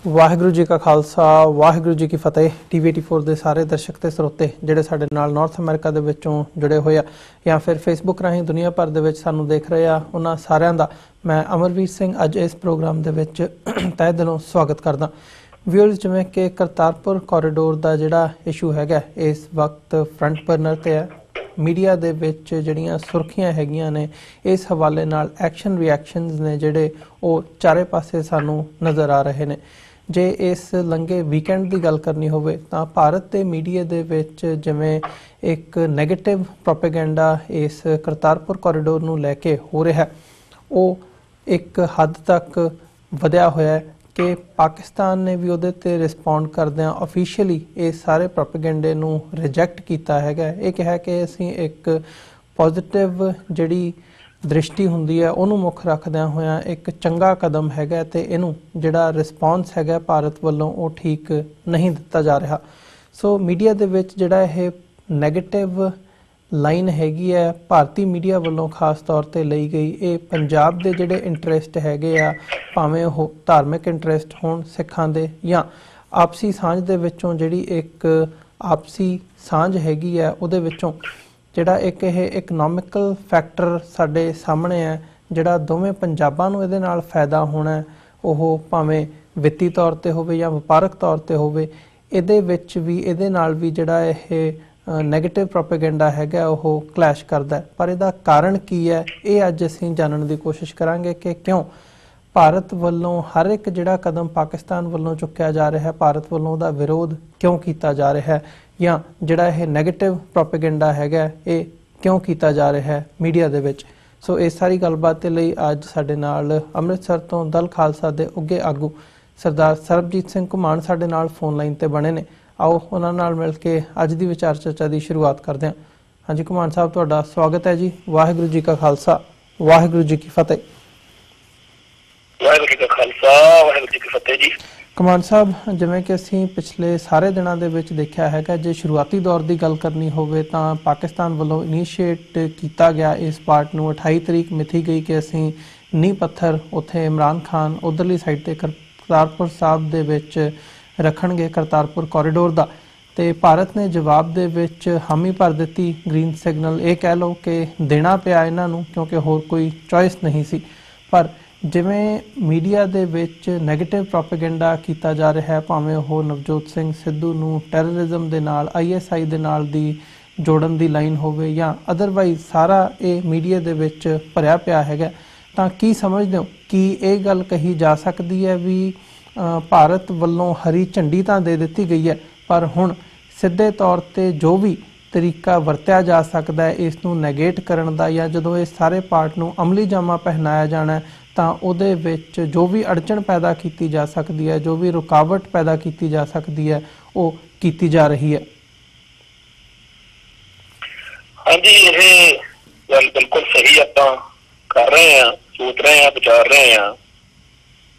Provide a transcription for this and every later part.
वाहिगुरू जी का खालसा वाहिगुरू जी की फतेह। TV84 ਦੇ ਸਾਰੇ ਦਰਸ਼ਕ ਤੇ ਸਰੋਤੇ ਜਿਹੜੇ ਸਾਡੇ ਨਾਲ ਨਾਰਥ ਅਮਰੀਕਾ ਦੇ ਵਿੱਚੋਂ ਜੁੜੇ ਹੋਏ ਆ ਜਾਂ ਫਿਰ ਫੇਸਬੁੱਕ ਰਾਹੀਂ ਦੁਨੀਆ ਭਰ ਦੇ ਵਿੱਚ ਸਾਨੂੰ ਦੇਖ ਰਹੇ ਆ, ਉਹਨਾਂ ਸਾਰਿਆਂ ਦਾ ਮੈਂ ਅਮਰਵੀਰ ਸਿੰਘ ਅੱਜ ਇਸ ਪ੍ਰੋਗਰਾਮ ਦੇ ਵਿੱਚ ਤਹਿ ਦਿਲੋਂ ਸਵਾਗਤ ਕਰਦਾ। ਵਿਊਅਰਸ, ਜਿਵੇਂ ਕਿ ਕਰਤਾਰਪੁਰ ਕੋਰੀਡੋਰ ਦਾ ਜਿਹੜਾ ਇਸ਼ੂ ਹੈਗਾ ਇਸ ਵਕਤ ਫਰੰਟ ਬਰਨਰ ਤੇ ਹੈ। मीडिया ਦੇ ਵਿੱਚ ਜਿਹੜੀਆਂ ਸੁਰਖੀਆਂ ਹੈਗੀਆਂ ਨੇ ਇਸ ਹਵਾਲੇ ਨਾਲ ਐਕਸ਼ਨ ਰਿਐਕਸ਼ਨਸ ਨੇ ਜਿਹੜੇ ਉਹ ਚਾਰੇ ਪਾਸੇ ਸਾਨੂੰ ਨਜ਼ਰ ਆ ਰਹੇ ਨੇ। ਜੇ ਇਸ ਲੰਘੇ ਵੀਕਐਂਡ ਦੀ ਗੱਲ ਕਰਨੀ ਹੋਵੇ ਤਾਂ ਭਾਰਤ ਦੇ ਮੀਡੀਆ ਦੇ ਵਿੱਚ ਜਿਵੇਂ ਇੱਕ ਨੈਗੇਟਿਵ ਪ੍ਰੋਪੇਗੈਂਡਾ ਇਸ ਕਰਤਾਰਪੁਰ ਕੋਰੀਡੋਰ ਨੂੰ ਲੈ ਕੇ ਹੋ ਰਿਹਾ, ਉਹ ਇੱਕ ਹੱਦ ਤੱਕ ਵਧਿਆ ਹੋਇਆ ਹੈ ਕਿ ਪਾਕਿਸਤਾਨ ਨੇ ਵੀ ਉਹਦੇ ਤੇ ਰਿਸਪੌਂਡ ਕਰਦਿਆਂ ਆਫੀਸ਼ੀਅਲੀ ਇਹ ਸਾਰੇ ਪ੍ਰੋਪੇਗੈਂਡੇ ਨੂੰ ਰਿਜੈਕਟ ਕੀਤਾ ਹੈਗਾ। ਇਹ ਕਿਹਾ ਕਿ ਅਸੀਂ ਇੱਕ ਪੋਜ਼ਿਟਿਵ ਜਿਹੜੀ ਦ੍ਰਿਸ਼ਟੀ ਹੁੰਦੀ ਹੈ ਉਹਨੂੰ ਮੁੱਖ ਰੱਖਦਿਆਂ ਹੋਇਆਂ ਇੱਕ ਚੰਗਾ ਕਦਮ ਹੈਗਾ ਤੇ ਇਹਨੂੰ ਜਿਹੜਾ ਰਿਸਪੌਂਸ ਹੈਗਾ ਭਾਰਤ ਵੱਲੋਂ ਉਹ ਠੀਕ ਨਹੀਂ ਦਿੱਤਾ ਜਾ ਰਿਹਾ। ਸੋ ਮੀਡੀਆ ਦੇ ਵਿੱਚ ਜਿਹੜਾ ਇਹ ਨੈਗੇਟਿਵ ਲਾਈਨ ਹੈਗੀ ਹੈ ਭਾਰਤੀ ਮੀਡੀਆ ਵੱਲੋਂ ਖਾਸ ਤੌਰ ਤੇ ਲਈ ਗਈ, ਇਹ ਪੰਜਾਬ ਦੇ ਜਿਹੜੇ ਇੰਟਰਸਟ ਹੈਗੇ ਆ, ਭਾਵੇਂ ਉਹ ਧਾਰਮਿਕ ਇੰਟਰਸਟ ਹੋਣ ਸਿੱਖਾਂ ਦੇ ਜਾਂ ਆਪਸੀ ਸਾਂਝ ਦੇ ਵਿੱਚੋਂ ਜਿਹੜੀ ਇੱਕ ਆਪਸੀ ਸਾਂਝ ਹੈਗੀ ਹੈ ਉਹਦੇ ਵਿੱਚੋਂ ਜਿਹੜਾ ਇੱਕ ਇਹ ਇਕਨੋਮਿਕਲ ਫੈਕਟਰ ਸਾਡੇ ਸਾਹਮਣੇ ਹੈ, ਜਿਹੜਾ ਦੋਵੇਂ ਪੰਜਾਬਾਂ ਨੂੰ ਇਹਦੇ ਨਾਲ ਫਾਇਦਾ ਹੋਣਾ, ਉਹ ਭਾਵੇਂ ਵਿੱਤੀ ਤੌਰ ਤੇ ਹੋਵੇ ਜਾਂ ਵਪਾਰਕ ਤੌਰ ਤੇ ਹੋਵੇ, ਇਹਦੇ ਵਿੱਚ ਵੀ ਇਹਦੇ ਨਾਲ ਵੀ ਜਿਹੜਾ ਇਹ ਨੈਗੇਟਿਵ ਪ੍ਰੋਪੇਗੈਂਡਾ ਹੈਗਾ ਉਹ ਕਲੈਸ਼ ਕਰਦਾ ਹੈ। ਪਰ ਇਹਦਾ ਕਾਰਨ ਕੀ ਹੈ, ਇਹ ਅੱਜ ਅਸੀਂ ਜਾਣਨ ਦੀ ਕੋਸ਼ਿਸ਼ ਕਰਾਂਗੇ ਕਿ ਕਿਉਂ ਭਾਰਤ ਵੱਲੋਂ ਹਰ ਇੱਕ ਜਿਹੜਾ ਕਦਮ ਪਾਕਿਸਤਾਨ ਵੱਲੋਂ ਚੁੱਕਿਆ ਜਾ ਰਿਹਾ ਹੈ, ਭਾਰਤ ਵੱਲੋਂ ਉਹਦਾ ਵਿਰੋਧ ਕਿਉਂ ਕੀਤਾ ਜਾ ਰਿਹਾ ਹੈ, ਜਾਂ ਜਿਹੜਾ ਇਹ ਨੈਗੇਟਿਵ ਪ੍ਰੋਪੇਗੈਂਡਾ ਹੈਗਾ ਇਹ ਕਿਉਂ ਕੀਤਾ ਜਾ ਰਿਹਾ ਹੈ ਮੀਡੀਆ ਦੇ ਵਿੱਚ। ਸੋ ਇਸ ਸਾਰੀ ਗੱਲਬਾਤ ਦੇ ਲਈ ਅੱਜ ਸਾਡੇ ਨਾਲ ਅੰਮ੍ਰਿਤਸਰ ਤੋਂ ਦਲ ਖਾਲਸਾ ਦੇ ਉੱਘੇ ਆਗੂ ਸਰਦਾਰ ਸਰਬਜੀਤ ਸਿੰਘ ਘੁਮਾਣ ਸਾਡੇ ਨਾਲ ਫੋਨ ਲਾਈਨ ਤੇ ਬਣੇ ਨੇ। ਆਓ ਉਹਨਾਂ ਨਾਲ ਮਿਲ ਕੇ ਅੱਜ ਦੀ ਵਿਚਾਰ ਚਰਚਾ ਦੀ ਸ਼ੁਰੂਆਤ ਕਰਦੇ ਹਾਂ। ਹਾਂਜੀ ਘੁਮਾਣ ਸਾਹਿਬ, ਤੁਹਾਡਾ ਸਵਾਗਤ ਹੈ ਜੀ। ਵਾਹਿਗੁਰੂ ਜੀ ਕਾ ਖਾਲਸਾ ਵਾਹਿਗੁਰੂ ਜੀ ਕੀ ਫਤਿਹ। ਵਾਹਿਗੁਰੂ ਜੀ ਕਾ ਖਾਲਸਾ ਵਾਹਿਗੁਰੂ ਜੀ ਕੀ ਫਤਿਹ ਜੀ। ਘੁਮਾਣ ਸਾਹਿਬ, ਜਿਵੇਂ ਕਿ ਅਸੀਂ ਪਿਛਲੇ ਸਾਰੇ ਦਿਨਾਂ ਦੇ ਵਿੱਚ ਦੇਖਿਆ ਹੈਗਾ, ਜੇ ਸ਼ੁਰੂਆਤੀ ਦੌਰ ਦੀ ਗੱਲ ਕਰਨੀ ਹੋਵੇ ਤਾਂ ਪਾਕਿਸਤਾਨ ਵੱਲੋਂ ਇਨੀਸ਼ੀਏਟ ਕੀਤਾ ਗਿਆ ਇਸ ਪਾਰਟ ਨੂੰ 28 ਤਰੀਕ ਮਿਥੀ ਗਈ ਕਿ ਅਸੀਂ ਨੀਂਹ ਪੱਥਰ ਉੱਥੇ ਇਮਰਾਨ ਖਾਨ ਉਧਰਲੀ ਸਾਈਡ ਤੇ ਕਰਤਾਰਪੁਰ ਸਾਹਿਬ ਦੇ ਵਿੱਚ ਰੱਖਣਗੇ, ਕਰਤਾਰਪੁਰ ਕੋਰੀਡੋਰ ਦਾ। ਤੇ ਭਾਰਤ ਨੇ ਜਵਾਬ ਦੇ ਵਿੱਚ ਹਾਮੀ ਭਰ ਦਿੱਤੀ, ਗ੍ਰੀਨ ਸਿਗਨਲ ਇਹ ਕਹਿ ਲਓ ਕਿ ਦੇਣਾ ਪਿਆ ਇਹਨਾਂ ਨੂੰ ਕਿਉਂਕਿ ਹੋਰ ਕੋਈ ਚੋਇਸ ਨਹੀਂ ਸੀ। ਪਰ ਜਿਵੇਂ ਮੀਡੀਆ ਦੇ ਵਿੱਚ ਨੈਗੇਟਿਵ ਪ੍ਰੋਪੇਗੈਂਡਾ ਕੀਤਾ ਜਾ ਰਿਹਾ ਹੈ, ਭਾਵੇਂ ਉਹ ਨਵਜੋਤ ਸਿੰਘ ਸਿੱਧੂ ਨੂੰ ਟੈਰਰਿਜ਼ਮ ਦੇ ਨਾਲ ISI ਦੇ ਨਾਲ ਦੀ ਜੋੜਨ ਦੀ ਲਾਈਨ ਹੋਵੇ ਜਾਂ ਅਦਰਵਾਈਜ਼ ਸਾਰਾ ਇਹ ਮੀਡੀਆ ਦੇ ਵਿੱਚ ਭਰਿਆ ਪਿਆ ਹੈਗਾ, ਤਾਂ ਕੀ ਸਮਝਦੇ ਹੋ ਕਿ ਇਹ ਗੱਲ ਕਹੀ ਜਾ ਸਕਦੀ ਹੈ ਵੀ ਭਾਰਤ ਵੱਲੋਂ ਹਰੀ ਝੰਡੀ ਤਾਂ ਦੇ ਦਿੱਤੀ ਗਈ ਹੈ, ਪਰ ਹੁਣ ਸਿੱਧੇ ਤੌਰ ਤੇ ਜੋ ਵੀ ਤਰੀਕਾ ਵਰਤਿਆ ਜਾ ਸਕਦਾ ਹੈ ਇਸ ਨੂੰ ਨੈਗੇਟ ਕਰਨ ਦਾ, ਜਾਂ ਜਦੋਂ ਇਹ ਸਾਰੇ ਪਾਰਟ ਨੂੰ ਅਮਲੀ ਜਾਮਾ ਪਹਿਨਾਇਆ ਜਾਣਾ ਤਾਂ ਉਹਦੇ ਵਿੱਚ ਜੋ ਵੀ ਅੜਚਣ ਪੈਦਾ ਕੀਤੀ ਜਾ ਸਕਦੀ ਹੈ, ਜੋ ਵੀ ਰੁਕਾਵਟ ਪੈਦਾ ਕੀਤੀ ਜਾ ਸਕਦੀ ਹੈ, ਉਹ ਕੀਤੀ ਜਾ ਰਹੀ ਹੈ? ਹਾਂਜੀ, ਇਹ ਗੱਲ ਬਿਲਕੁਲ ਸਹੀ ਆਪਾਂ ਕਰ ਰਹੇ ਹਾਂ, ਸੋਚ ਰਹੇ ਹਾਂ, ਵਿਚਾਰ ਰਹੇ ਹਾਂ।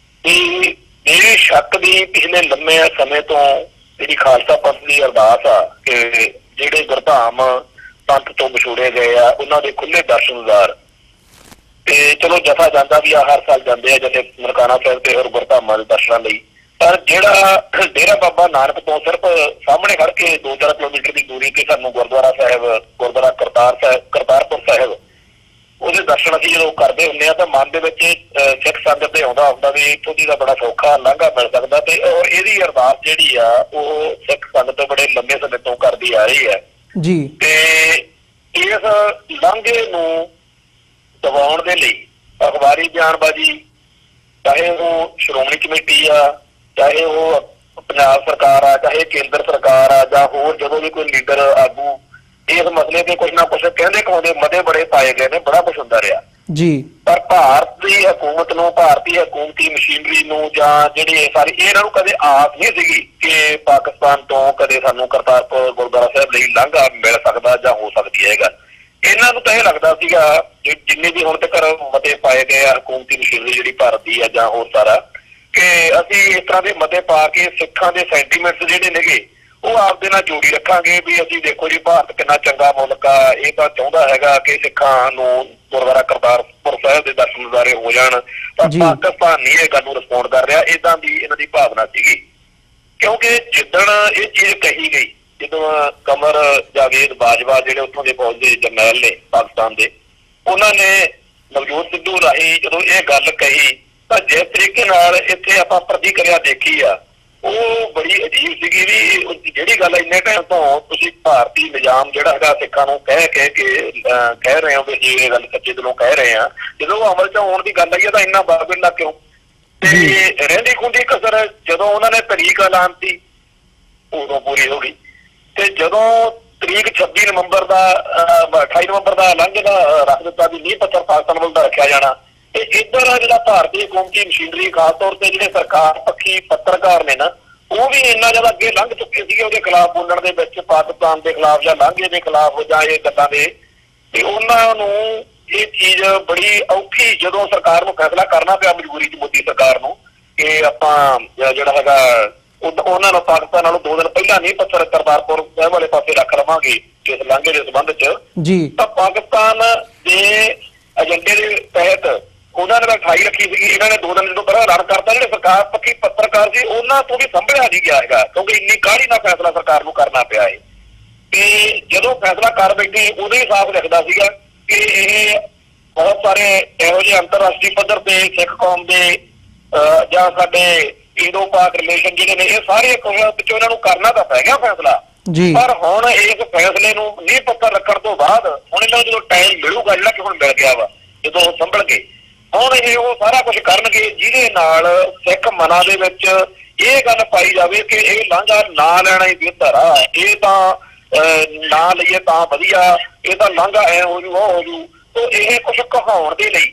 ਇਹ ਸ਼ੱਕ ਦੀ ਪਿਛਲੇ ਲੰਮੇ ਸਮੇਂ ਤੋਂ ਜਿਹੜੀ ਖਾਲਸਾ ਪੰਥ ਦੀ ਅਰਦਾਸ ਆ ਕਿ ਜਿਹੜੇ ਗੁਰਧਾਮ ਪੰਥ ਤੋਂ ਵਿਛੋੜੇ ਗਏ ਆ ਉਹਨਾਂ ਦੇ ਖੁੱਲੇ ਦਰਸ਼ਨਦਾਰ, ਤੇ ਚਲੋ ਜਥਾ ਜਾਂਦਾ ਵੀ ਆ, ਹਰ ਸਾਲ ਜਾਂਦੇ ਆ ਜਥੇ ਨਨਕਾਣਾ ਸਾਹਿਬ ਤੇ ਹੋਰ ਗੁਰਧਾਮਾਂ ਦੇ ਦਰਸ਼ਨਾਂ ਲਈ। ਪਰ ਜਿਹੜਾ ਡੇਰਾ ਬਾਬਾ ਨਾਨਕ ਤੋਂ ਸਿਰਫ ਸਾਹਮਣੇ ਖੜ ਕੇ 2-4 ਕਿਲੋਮੀਟਰ ਦੀ ਦੂਰੀ ਤੇ ਸਾਨੂੰ ਗੁਰਦੁਆਰਾ ਕਰਤਾਰਪੁਰ ਸਾਹਿਬ ਉਹਦੇ ਦਰਸ਼ਨ ਅਸੀਂ ਜਦੋਂ ਕਰਦੇ ਹੁੰਦੇ ਆ ਤਾਂ ਮਨ ਦੇ ਵਿੱਚ ਸਿੱਖ ਸੰਗਤ ਤੇ ਆਉਂਦਾ ਹੁੰਦਾ ਵੀ ਇੱਥੋਂ ਦੀ ਦਾ ਬੜਾ ਸੌਖਾ ਲਾਂਘਾ ਮਿਲ ਸਕਦਾ। ਤੇ ਔਰ ਇਹਦੀ ਅਰਦਾਸ ਜਿਹੜੀ ਆ ਉਹ ਸਿੱਖ ਸੰਗਤ ਬੜੇ ਲੰਬੇ ਸਮੇਂ ਤੋਂ ਕਰਦੀ ਆ ਰਹੀ ਹੈ ਜੀ। ਤੇ ਇਸ ਲਾਂਘੇ ਨੂੰ ਦਬਾਉਣ ਦੇ ਲਈ ਅਖਬਾਰੀ ਬਿਆਨਬਾਜ਼ੀ, ਚਾਹੇ ਉਹ ਸ਼੍ਰੋਮਣੀ ਕਮੇਟੀ ਆ, ਚਾਹੇ ਉਹ ਪੰਜਾਬ ਸਰਕਾਰ ਆ, ਚਾਹੇ ਕੇਂਦਰ ਸਰਕਾਰ ਆ, ਜਾਂ ਹੋਰ ਜਦੋਂ ਵੀ ਕੋਈ ਲੀਡਰ ਆਗੂ ਇਸ ਮਸਲੇ ਤੇ ਕੁਛ ਨਾ ਕੁਛ ਕਹਿੰਦੇ ਕਹਾਉਂਦੇ ਮਤੇ ਬੜੇ ਪਾਏ ਗਏ ਨੇ, ਬੜਾ ਕੁਛ ਹੁੰਦਾ ਰਿਹਾ ਜੀ। ਪਰ ਭਾਰਤ ਦੀ ਹਕੂਮਤ ਨੂੰ, ਭਾਰਤੀ ਹਕੂਮਤੀ ਮਸ਼ੀਨਰੀ ਨੂੰ, ਜਾਂ ਜਿਹੜੀ ਸਾਰੀ ਇਹਨਾਂ ਨੂੰ ਕਦੇ ਆਸ ਨਹੀਂ ਸੀਗੀ ਕਿ ਪਾਕਿਸਤਾਨ ਤੋਂ ਕਦੇ ਸਾਨੂੰ ਕਰਤਾਰਪੁਰ ਗੁਰਦੁਆਰਾ ਸਾਹਿਬ ਲਈ ਲਾਂਘਾ ਮਿਲ ਸਕਦਾ ਜਾਂ ਹੋ ਸਕਦੀ ਹੈਗਾ। ਇਹਨਾਂ ਨੂੰ ਤਾਂ ਇਹ ਲੱਗਦਾ ਸੀਗਾ ਜਿੰਨੇ ਵੀ ਹੁਣ ਤੱਕ ਮਤੇ ਪਾਏ ਗਏ ਆ ਹਕੂਮਤੀ ਮਸ਼ੀਨਰੀ ਜਿਹੜੀ ਭਾਰਤ ਦੀ ਆ ਜਾਂ ਹੋਰ ਸਾਰਾ, ਕਿ ਅਸੀਂ ਇਸ ਤਰ੍ਹਾਂ ਦੇ ਮਤੇ ਪਾ ਕੇ ਸਿੱਖਾਂ ਦੇ ਸੈਂਟੀਮੈਂਟਸ ਜਿਹੜੇ ਨੇਗੇ ਉਹ ਆਪਦੇ ਨਾਲ ਜੋੜੀ ਰੱਖਾਂਗੇ ਵੀ ਅਸੀਂ ਦੇਖੋ ਜੀ ਭਾਰਤ ਕਿੰਨਾ ਚੰਗਾ ਮੁਲਕ ਆ, ਇਹ ਤਾਂ ਚਾਹੁੰਦਾ ਹੈਗਾ ਕਿ ਸਿੱਖਾਂ ਨੂੰ ਗੁਰਦੁਆਰਾ ਕਰਤਾਰਪੁਰ ਸਾਹਿਬ ਦੇ ਦਰਸ਼ਨ ਨਜ਼ਾਰੇ ਹੋ ਜਾਣ, ਪਰ ਪਾਕਿਸਤਾਨ ਨਹੀਂ ਇਹ ਗੱਲ ਨੂੰ ਰਿਸਪੌਂਡ ਕਰ ਰਿਹਾ। ਏਦਾਂ ਦੀ ਇਹਨਾਂ ਦੀ ਭਾਵਨਾ ਸੀਗੀ, ਕਿਉਂਕਿ ਜਿੱਦਣ ਇਹ ਚੀਜ਼ ਕਹੀ ਗਈ, ਜਦੋਂ ਕਮਰ ਜਾਵੇਦ ਬਾਜਵਾ ਜਿਹੜੇ ਉੱਥੋਂ ਦੇ ਫੌਜ ਦੇ ਜਰਨੈਲ ਨੇ ਪਾਕਿਸਤਾਨ ਦੇ, ਉਹਨਾਂ ਨੇ ਨਵਜੋਤ ਸਿੱਧੂ ਰਾਹੀਂ ਜਦੋਂ ਇਹ ਗੱਲ ਕਹੀ ਤਾਂ ਜਿਸ ਤਰੀਕੇ ਨਾਲ ਇੱਥੇ ਆਪਾਂ ਪ੍ਰਤੀਕਿਰਿਆ ਦੇਖੀ ਆ ਉਹ ਬੜੀ ਅਜੀਬ ਸੀਗੀ ਵੀ ਜਿਹੜੀ ਗੱਲ ਇੰਨੇ ਟਾਈਮ ਤੋਂ ਤੁਸੀਂ ਭਾਰਤੀ ਨਿਜ਼ਾਮ ਜਿਹੜਾ ਹੈਗਾ ਸਿੱਖਾਂ ਨੂੰ ਕਹਿ ਰਹੇ ਹੋ ਵੀ ਜੀ ਇਹ ਗੱਲ ਸੱਚੇ ਦਿਲੋਂ ਕਹਿ ਰਹੇ ਆ, ਜਦੋਂ ਉਹ ਅਮਲ ਚ ਆਉਣ ਦੀ ਗੱਲ ਆਈ ਤਾਂ ਇੰਨਾ ਬਾਬਿੰਦਾ ਕਿਉਂ? ਤੇ ਰਹਿੰਦੀ ਖੁੰਦੀ ਕਸਰ ਜਦੋਂ ਉਹਨਾਂ ਨੇ ਤਰੀਕ ਐਲਾਨ ਸੀ ਉਦੋਂ ਪੂਰੀ ਹੋ ਗਈ, ਤੇ ਜਦੋਂ ਤਰੀਕ 26 ਨਵੰਬਰ ਦਾ 28 ਨਵੰਬਰ ਦਾ ਲੰਘ ਦਾ ਰੱਖ ਦਿੱਤਾ ਵੀ ਨੀਂਹ ਪੱਥਰ ਪਾਕਿਸਤਾਨ ਵੱਲ ਦਾ ਰੱਖਿਆ ਜਾਣਾ, ਤੇ ਇੱਧਰ ਜਿਹੜਾ ਭਾਰਤੀ ਹਕੂਮਤੀ ਮਸ਼ੀਨਰੀ ਖਾਸ ਤੌਰ ਤੇ ਜਿਹੜੇ ਸਰਕਾਰ ਪੱਖੀ ਪੱਤਰਕਾਰ ਨੇ ਨਾ, ਉਹ ਵੀ ਇੰਨਾ ਜ਼ਿਆਦਾ ਅੱਗੇ ਲੰਘ ਚੁੱਕੇ ਸੀਗੇ ਉਹਦੇ ਖਿਲਾਫ ਬੋਲਣ ਦੇ ਵਿੱਚ, ਪਾਕਿਸਤਾਨ ਦੇ ਖਿਲਾਫ ਜਾਂ ਲਾਂਘੇ ਦੇ ਖਿਲਾਫ ਜਾਂ ਇਹ ਗੱਲਾਂ ਦੇ, ਤੇ ਉਹਨਾਂ ਨੂੰ ਇਹ ਚੀਜ਼ ਬੜੀ ਔਖੀ ਜਦੋਂ ਸਰਕਾਰ ਨੂੰ ਫੈਸਲਾ ਕਰਨਾ ਪਿਆ ਮਜਬੂਰੀ ਚ ਮੋਦੀ ਸਰਕਾਰ ਨੂੰ ਕਿ ਆਪਾਂ ਜਿਹੜਾ ਹੈਗਾ ਉਹਨਾਂ ਨੂੰ ਪਾਕਿਸਤਾਨ ਨਾਲੋਂ 2 ਦਿਨ ਪਹਿਲਾਂ ਨਹੀਂ ਪੱਥਰ ਕਰਤਾਰਪੁਰ ਸਾਹਿਬ ਵਾਲੇ ਪਾਸੇ ਰੱਖ ਲਵਾਂਗੇ ਇਸ ਲਾਂਘੇ ਦੇ ਸੰਬੰਧ ਚ ਜੀ, ਤਾਂ ਪਾਕਿਸਤਾਨ ਦੇ ਏਜੰਡੇ ਦੇ ਤਹਿਤ ਉਹਨਾਂ ਨੇ 28 ਰੱਖੀ ਸੀਗੀ, ਇਹਨਾਂ ਨੇ 2 ਦਿਨ ਜਦੋਂ ਪਹਿਲਾਂ ਐਲਾਨ ਕਰਤਾ। ਜਿਹੜੇ ਸਰਕਾਰ ਪੱਖੀ ਪੱਤਰਕਾਰ ਸੀ ਉਹਨਾਂ ਤੋਂ ਵੀ ਸੰਭਲਿਆ ਨਹੀਂ ਗਿਆ ਹੈਗਾ, ਕਿਉਂਕਿ ਇੰਨੀ ਕਾਹਲੀ ਨਾਲ ਫੈਸਲਾ ਸਰਕਾਰ ਨੂੰ ਕਰਨਾ ਪਿਆ ਹੈ। ਤੇ ਜਦੋਂ ਫੈਸਲਾ ਕਰ ਬੈਠੇ ਉਦੋਂ ਹੀ ਸਾਫ਼ ਲਿਖਦਾ ਸੀਗਾ ਕਿ ਇਹ ਬਹੁਤ ਸਾਰੇ ਇਹੋ ਜਿਹੇ ਅੰਤਰਰਾਸ਼ਟਰੀ ਪੱਧਰ ਤੇ ਸਿੱਖ ਕੌਮ ਦੇ ਜਾਂ ਸਾਡੇ ਇੰਡੋ ਪਾਕ ਰਿਲੇਸ਼ਨ ਜਿਹੜੇ ਨੇ ਇਹ ਸਾਰੇ ਵਿੱਚੋਂ ਇਹਨਾਂ ਨੂੰ ਕਰਨਾ ਤਾਂ ਪੈ ਗਿਆ ਫੈਸਲਾ, ਪਰ ਹੁਣ ਇਸ ਫੈਸਲੇ ਨੂੰ ਨੀਂਹ ਪੱਥਰ ਰੱਖਣ ਤੋਂ ਬਾਅਦ ਹੁਣ ਇਹਨਾਂ ਨੂੰ ਜਦੋਂ ਟਾਈਮ ਮਿਲੂਗਾ ਜਿਹੜਾ ਕਿ ਹੁਣ ਮਿਲ ਗਿਆ ਵਾ, ਜਦੋਂ ਉਹ ਸੰਭਲ ਗਏ ਹੁਣ ਇਹ ਉਹ ਸਾਰਾ ਕੁਛ ਕਰਨਗੇ ਜਿਹਦੇ ਨਾਲ ਸਿੱਖ ਮਨਾਂ ਦੇ ਵਿੱਚ ਇਹ ਗੱਲ ਪਾਈ ਜਾਵੇ ਕਿ ਇਹ ਲਾਂਘਾ ਨਾ ਲੈਣਾ ਹੀ ਬਿਹਤਰ ਆ, ਇਹ ਤਾਂ ਨਾ ਲਈਏ ਤਾਂ ਵਧੀਆ, ਇਹ ਤਾਂ ਲਾਂਘਾ ਐ ਹੋ ਜੂ ਉਹ ਹੋ ਜੂ। ਤੋ ਇਹ ਕੁਛ ਕਹਾਉਣ ਦੇ ਲਈ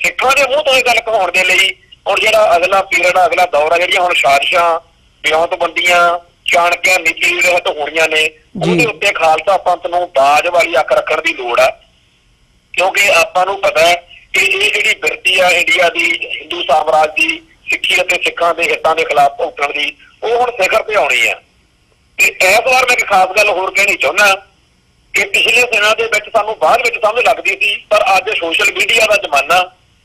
ਸਿੱਖਾਂ ਦੇ ਮੂੰਹ ਤੋਂ ਇਹ ਗੱਲ ਕਹਾਉਣ ਦੇ ਲਈ ਹੁਣ ਜਿਹੜਾ ਅਗਲਾ ਪੀਰੀਅਡ ਅਗਲਾ ਦੌਰ ਆ, ਜਿਹੜੀਆਂ ਹੁਣ ਸਾਜ਼ਿਸ਼ਾਂ ਵਿਉਂਤਬੰਦੀਆਂ ਚਾਣਕਿਆ ਨੀਤੀ ਰਹਿਤ ਹੋਣੀਆਂ ਨੇ, ਉਹਦੇ ਉੱਤੇ ਖਾਲਸਾ ਪੰਥ ਨੂੰ ਬਾਜ ਵਾਲੀ ਅੱਖ ਰੱਖਣ ਦੀ ਲੋੜ ਆ, ਕਿਉਂਕਿ ਆਪਾਂ ਨੂੰ ਪਤਾ ਹੈ ਕਿ ਇਹ ਜਿਹੜੀ ਬਿਰਤੀ ਆ ਇੰਡੀਆ ਦੀ ਹਿੰਦੂ ਸਾਮਰਾਜ ਦੀ ਸਿੱਖੀ ਅਤੇ ਸਿੱਖਾਂ ਦੇ ਹਿੱਤਾਂ ਦੇ ਖਿਲਾਫ ਭੁਗਤਣ ਦੀ, ਉਹ ਹੁਣ ਸਿਖਰ ਤੇ ਆਉਣੀ ਆ। ਤੇ ਇਸ ਵਾਰ ਮੈਂ ਇੱਕ ਖਾਸ ਗੱਲ ਹੋਰ ਕਹਿਣੀ ਚਾਹੁੰਦਾ ਕਿ ਪਿਛਲੇ ਦਿਨਾਂ ਦੇ ਵਿੱਚ ਸਾਨੂੰ ਬਾਅਦ ਵਿੱਚ ਸਮਝ ਲੱਗਦੀ ਸੀ, ਪਰ ਅੱਜ ਸੋਸ਼ਲ ਮੀਡੀਆ ਦਾ ਜ਼ਮਾਨਾ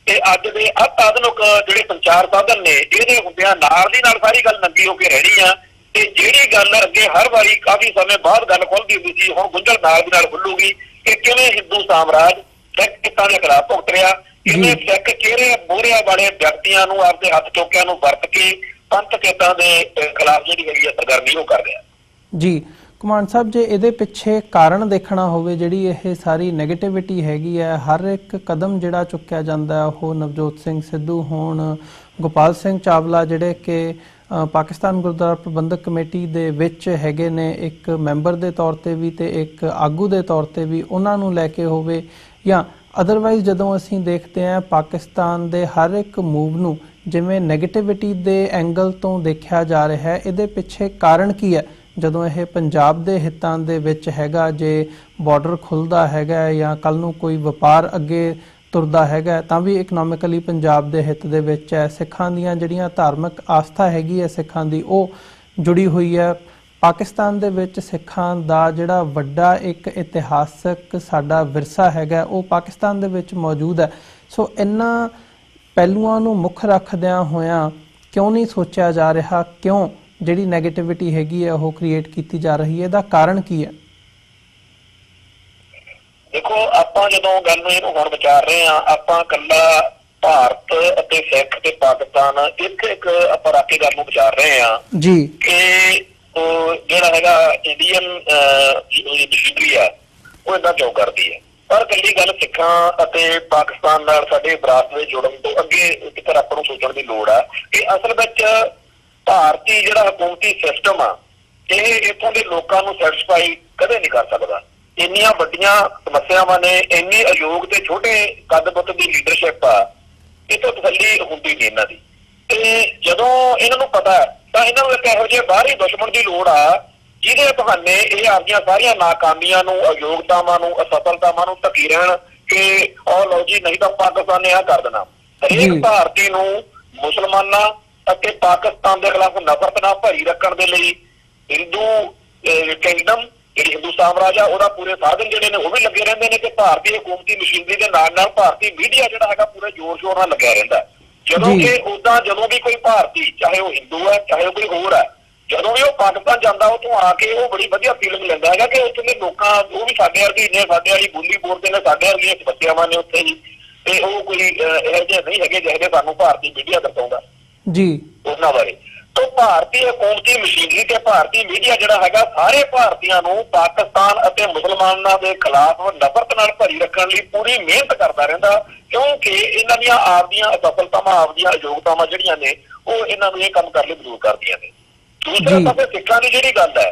ਤੇ ਅੱਜ ਦੇ ਅਤ ਆਧੁਨਿਕ ਜਿਹੜੇ ਸੰਚਾਰ ਸਾਧਨ ਨੇ ਇਹਦੇ ਹੁੰਦਿਆਂ ਨਾਲ ਦੀ ਨਾਲ ਸਾਰੀ ਗੱਲ ਨੰਗੀ ਹੋ ਕੇ ਰਹਿਣੀ ਆ, ਤੇ ਜਿਹੜੀ ਗੱਲ ਅੱਗੇ ਹਰ ਵਾਰੀ ਕਾਫੀ ਸਮੇਂ ਬਾਅਦ ਗੱਲ ਖੁੱਲਦੀ ਹੁੰਦੀ ਸੀ ਹੁਣ ਗੁੰਝਲ ਨਾਲ ਦੀ ਨਾਲ ਖੁੱਲੂਗੀ ਕਿ ਕਿਵੇਂ ਹਿੰਦੂ ਸਾਮਰਾਜ ਸਿੱਖ ਕਿੱਤਾਂ ਦੇ ਖਿਲਾਫ ਭੁਗਤ ਰਿਹਾ, ਕਿਵੇਂ ਸਿੱਖ ਚਿਹਰੇ ਮੋਹਰਿਆਂ ਵਾਲੇ ਵਿਅਕਤੀਆਂ ਨੂੰ ਆਪਦੇ ਹੱਥ ਚੌਕਿਆਂ ਨੂੰ ਵਰਤ ਕੇ ਪੰਥ ਕਿੱਤਾਂ ਦੇ ਖਿਲਾਫ ਜਿਹੜੀ ਹੈਗੀ ਸਰਗਰਮੀ ਉਹ ਕਰ ਰਿਹਾ ਜੀ। ਕੁਮਾਨ ਸਾਹਿਬ, ਜੇ ਇਹਦੇ ਪਿੱਛੇ ਕਾਰਨ ਦੇਖਣਾ ਹੋਵੇ, ਜਿਹੜੀ ਇਹ ਸਾਰੀ ਨੈਗੇਟਿਵਿਟੀ ਹੈਗੀ ਹੈ, ਹਰ ਇੱਕ ਕਦਮ ਜਿਹੜਾ ਚੁੱਕਿਆ ਜਾਂਦਾ ਉਹ ਨਵਜੋਤ ਸਿੰਘ ਸਿੱਧੂ ਹੋਣ, ਗੋਪਾਲ ਸਿੰਘ ਚਾਵਲਾ ਜਿਹੜੇ ਕਿ ਪਾਕਿਸਤਾਨ ਗੁਰਦੁਆਰਾ ਪ੍ਰਬੰਧਕ ਕਮੇਟੀ ਦੇ ਵਿੱਚ ਹੈਗੇ ਨੇ ਇੱਕ ਮੈਂਬਰ ਦੇ ਤੌਰ ਤੇ ਵੀ ਤੇ ਇੱਕ ਆਗੂ ਦੇ ਤੌਰ ਤੇ ਵੀ, ਉਹਨਾਂ ਨੂੰ ਲੈ ਕੇ ਹੋਵੇ ਜਾਂ ਅਦਰਵਾਈਜ਼ ਜਦੋਂ ਅਸੀਂ ਦੇਖਦੇ ਹਾਂ ਪਾਕਿਸਤਾਨ ਦੇ ਹਰ ਇੱਕ ਮੂਵ ਨੂੰ ਜਿਵੇਂ ਨੈਗੇਟਿਵਿਟੀ ਦੇ ਐਂਗਲ ਤੋਂ ਦੇਖਿਆ ਜਾ ਰਿਹਾ ਹੈ, ਇਹਦੇ ਪਿੱਛੇ ਕਾਰਨ ਕੀ ਹੈ? ਜਦੋਂ ਇਹ ਪੰਜਾਬ ਦੇ ਹਿੱਤਾਂ ਦੇ ਵਿੱਚ ਹੈਗਾ, ਜੇ ਬਾਰਡਰ ਖੁੱਲ੍ਹਦਾ ਹੈਗਾ ਜਾਂ ਕੱਲ ਨੂੰ ਕੋਈ ਵਪਾਰ ਅੱਗੇ ਤੁਰਦਾ ਹੈਗਾ ਤਾਂ ਵੀ ਇਕਨੋਮਿਕਲੀ ਪੰਜਾਬ ਦੇ ਹਿੱਤ ਦੇ ਵਿੱਚ ਹੈ, ਸਿੱਖਾਂ ਦੀਆਂ ਜਿਹੜੀਆਂ ਧਾਰਮਿਕ ਆਸਥਾ ਹੈਗੀ ਹੈ ਸਿੱਖਾਂ ਦੀ ਉਹ ਜੁੜੀ ਹੋਈ ਹੈ, ਪਾਕਿਸਤਾਨ ਦੇ ਵਿੱਚ ਸਿੱਖਾਂ ਦਾ ਜਿਹੜਾ ਵੱਡਾ ਇੱਕ ਇਤਿਹਾਸਕ ਸਾਡਾ ਵਿਰਸਾ ਹੈਗਾ ਉਹ ਪਾਕਿਸਤਾਨ ਦੇ ਵਿੱਚ ਮੌਜੂਦ ਹੈ। ਸੋ ਇਹਨਾਂ ਪਹਿਲੂਆਂ ਨੂੰ ਮੁੱਖ ਰੱਖਦਿਆਂ ਹੋਇਆਂ ਕਿਉਂ ਨਹੀਂ ਸੋਚਿਆ ਜਾ ਰਿਹਾ, ਕਿਉਂ ਜਿਹੜੀ ਨੈਗੇਟਿਵਿਟੀ ਹੈਗੀ ਹੈ ਉਹ ਕ੍ਰੀਏਟ ਕੀਤੀ ਜਾ ਰਹੀ ਹੈ, ਇਹਦਾ ਕਾਰਨ ਕੀ ਹੈ? ਦੇਖੋ, ਆਪਾਂ ਜਦੋਂ ਗੱਲ ਨੂੰ ਇਹਨੂੰ ਹੁਣ ਵਿਚਾਰ ਰਹੇ ਹਾਂ, ਆਪਾਂ ਇਕੱਲਾ ਭਾਰਤ ਅਤੇ ਸਿੱਖ ਤੇ ਪਾਕਿਸਤਾਨ ਇੱਕ ਆਪਾਂ ਰੱਖ ਕੇ ਗੱਲ ਨੂੰ ਵਿਚਾਰ ਰਹੇ ਹਾਂ ਜੀ ਕਿ ਜਿਹੜਾ ਹੈਗਾ ਇੰਡੀਅਨ ਮਸ਼ੀਨਰੀ ਆ ਉਹ ਏਦਾਂ ਕਿਉਂ ਕਰਦੀ ਹੈ। ਪਰ ਇਕੱਲੀ ਗੱਲ ਸਿੱਖਾਂ ਅਤੇ ਪਾਕਿਸਤਾਨ ਨਾਲ ਸਾਡੇ ਵਿਰਾਸਤ ਦੇ ਜੁੜਨ ਤੋਂ ਅੱਗੇ ਇੱਕ ਤਰ੍ਹਾਂ ਆਪਾਂ ਨੂੰ ਸੋਚਣ ਦੀ ਲੋੜ ਆ ਕਿ ਅਸਲ ਵਿੱਚ ਭਾਰਤੀ ਜਿਹੜਾ ਹਕੂਮਤੀ ਸਿਸਟਮ ਆ ਇਹ ਇੱਥੋਂ ਦੇ ਲੋਕਾਂ ਨੂੰ ਸੈਟੀਸਫਾਈ ਕਦੇ ਨਹੀਂ ਕਰ ਸਕਦਾ। ਇੰਨੀਆਂ ਵੱਡੀਆਂ ਸਮੱਸਿਆਵਾਂ ਨੇ, ਇੰਨੀ ਅਯੋਗ ਤੇ ਛੋਟੇ ਕੱਦ-ਬੁੱਤ ਦੀ ਲੀਡਰਸ਼ਿਪ ਆ, ਇਹ ਤੋਂ ਤਸੱਲੀ ਹੁੰਦੀ ਨਹੀਂ ਇਹਨਾਂ ਦੀ। ਤੇ ਜਦੋਂ ਇਹਨਾਂ ਨੂੰ ਪਤਾ ਤਾਂ ਇਹਨਾਂ ਨੂੰ ਇੱਕ ਇਹੋ ਜਿਹੇ ਬਾਹਰੀ ਦੁਸ਼ਮਣ ਦੀ ਲੋੜ ਆ ਜਿਹਦੇ ਬਹਾਨੇ ਇਹ ਆਪਣੀਆਂ ਸਾਰੀਆਂ ਨਾਕਾਮੀਆਂ ਨੂੰ, ਅਯੋਗਤਾਵਾਂ ਨੂੰ, ਅਸਫਲਤਾਵਾਂ ਨੂੰ ਢਕੀ ਰਹਿਣ ਕਿ ਉਹ ਲਓ ਜੀ ਨਹੀਂ ਤਾਂ ਪਾਕਿਸਤਾਨ ਨੇ ਆਹ ਕਰ ਦੇਣਾ। ਹਰੇਕ ਭਾਰਤੀ ਨੂੰ ਮੁਸਲਮਾਨਾਂ ਅਤੇ ਪਾਕਿਸਤਾਨ ਦੇ ਖਿਲਾਫ ਨਫ਼ਰਤ ਨਾਲ ਭਰੀ ਰੱਖਣ ਦੇ ਲਈ ਹਿੰਦੂ ਕਿੰਗਡਮ ਜਿਹੜੀ ਹਿੰਦੂ ਸਾਮਰਾਜ ਆ ਉਹਦਾ ਪੂਰੇ ਸਾਧਨ ਜਿਹੜੇ ਨੇ ਉਹ ਵੀ ਲੱਗੇ ਰਹਿੰਦੇ ਨੇ ਤੇ ਭਾਰਤੀ ਹਕੂਮਤੀ ਮਸ਼ੀਨਰੀ ਦੇ ਨਾਲ ਭਾਰਤੀ ਮੀਡੀਆ ਜਿਹੜਾ ਹੈਗਾ ਪੂਰੇ ਜ਼ੋਰ ਸ਼ੋਰ ਨਾਲ ਲੱਗਿਆ ਰਹਿੰਦਾ। ਜਦੋਂ ਕਿ ਉਦਾਂ ਜਦੋਂ ਵੀ ਕੋਈ ਭਾਰਤੀ ਚਾਹੇ ਉਹ ਹਿੰਦੂ ਹੈ ਚਾਹੇ ਉਹ ਕੋਈ ਹੋਰ ਹੈ ਜਦੋਂ ਵੀ ਉਹ ਪਾਕਿਸਤਾਨ ਜਾਂਦਾ ਉੱਥੋਂ ਆ ਕੇ ਉਹ ਬੜੀ ਵਧੀਆ ਫੀਲਿੰਗ ਲੈਂਦਾ ਹੈਗਾ ਕਿ ਉੱਥੇ ਦੇ ਲੋਕਾਂ ਉਹ ਵੀ ਸਾਡੇ ਵਰਗੇ ਨੇ, ਸਾਡੇ ਵਾਲੀ ਬੋਲੀ ਬੋਲਦੇ ਨੇ, ਸਾਡੇ ਵਰਗੀਆਂ ਬੱਚਿਆਂ ਨੇ ਉੱਥੇ ਜੀ ਤੇ ਉਹ ਕੋਈ ਇਹੋ ਜਿਹੇ ਨਹੀਂ ਹੈਗੇ ਜਿਹੇ ਸਾਨੂੰ ਭਾਰਤੀ ਮੀਡੀਆ ਦਰਸਾਉਂਦਾ ਜੀ ਉਹਨਾਂ ਬਾਰੇ। तो भारतीय हुकूमती मशीनरी ते भारतीय मीडिया जिहड़ा हैगा सारे भारतीयां नूं पाकिस्तान अते मुसलमानां दे खिलाफ नफरत नाल भरी रखण लई पूरी मेहनत करदा रहिंदा क्योंकि इन्हां दीयां आपदियां असफलतावां आपदियां अयोगतावां जिहड़ियां ने ओह इन्हां नूं इह काम करन लई मजबूर करदियां ने। दूसरे पासे सिੱਖਾਂ ਦੀ ਜਿਹੜੀ ਗੱਲ ਹੈ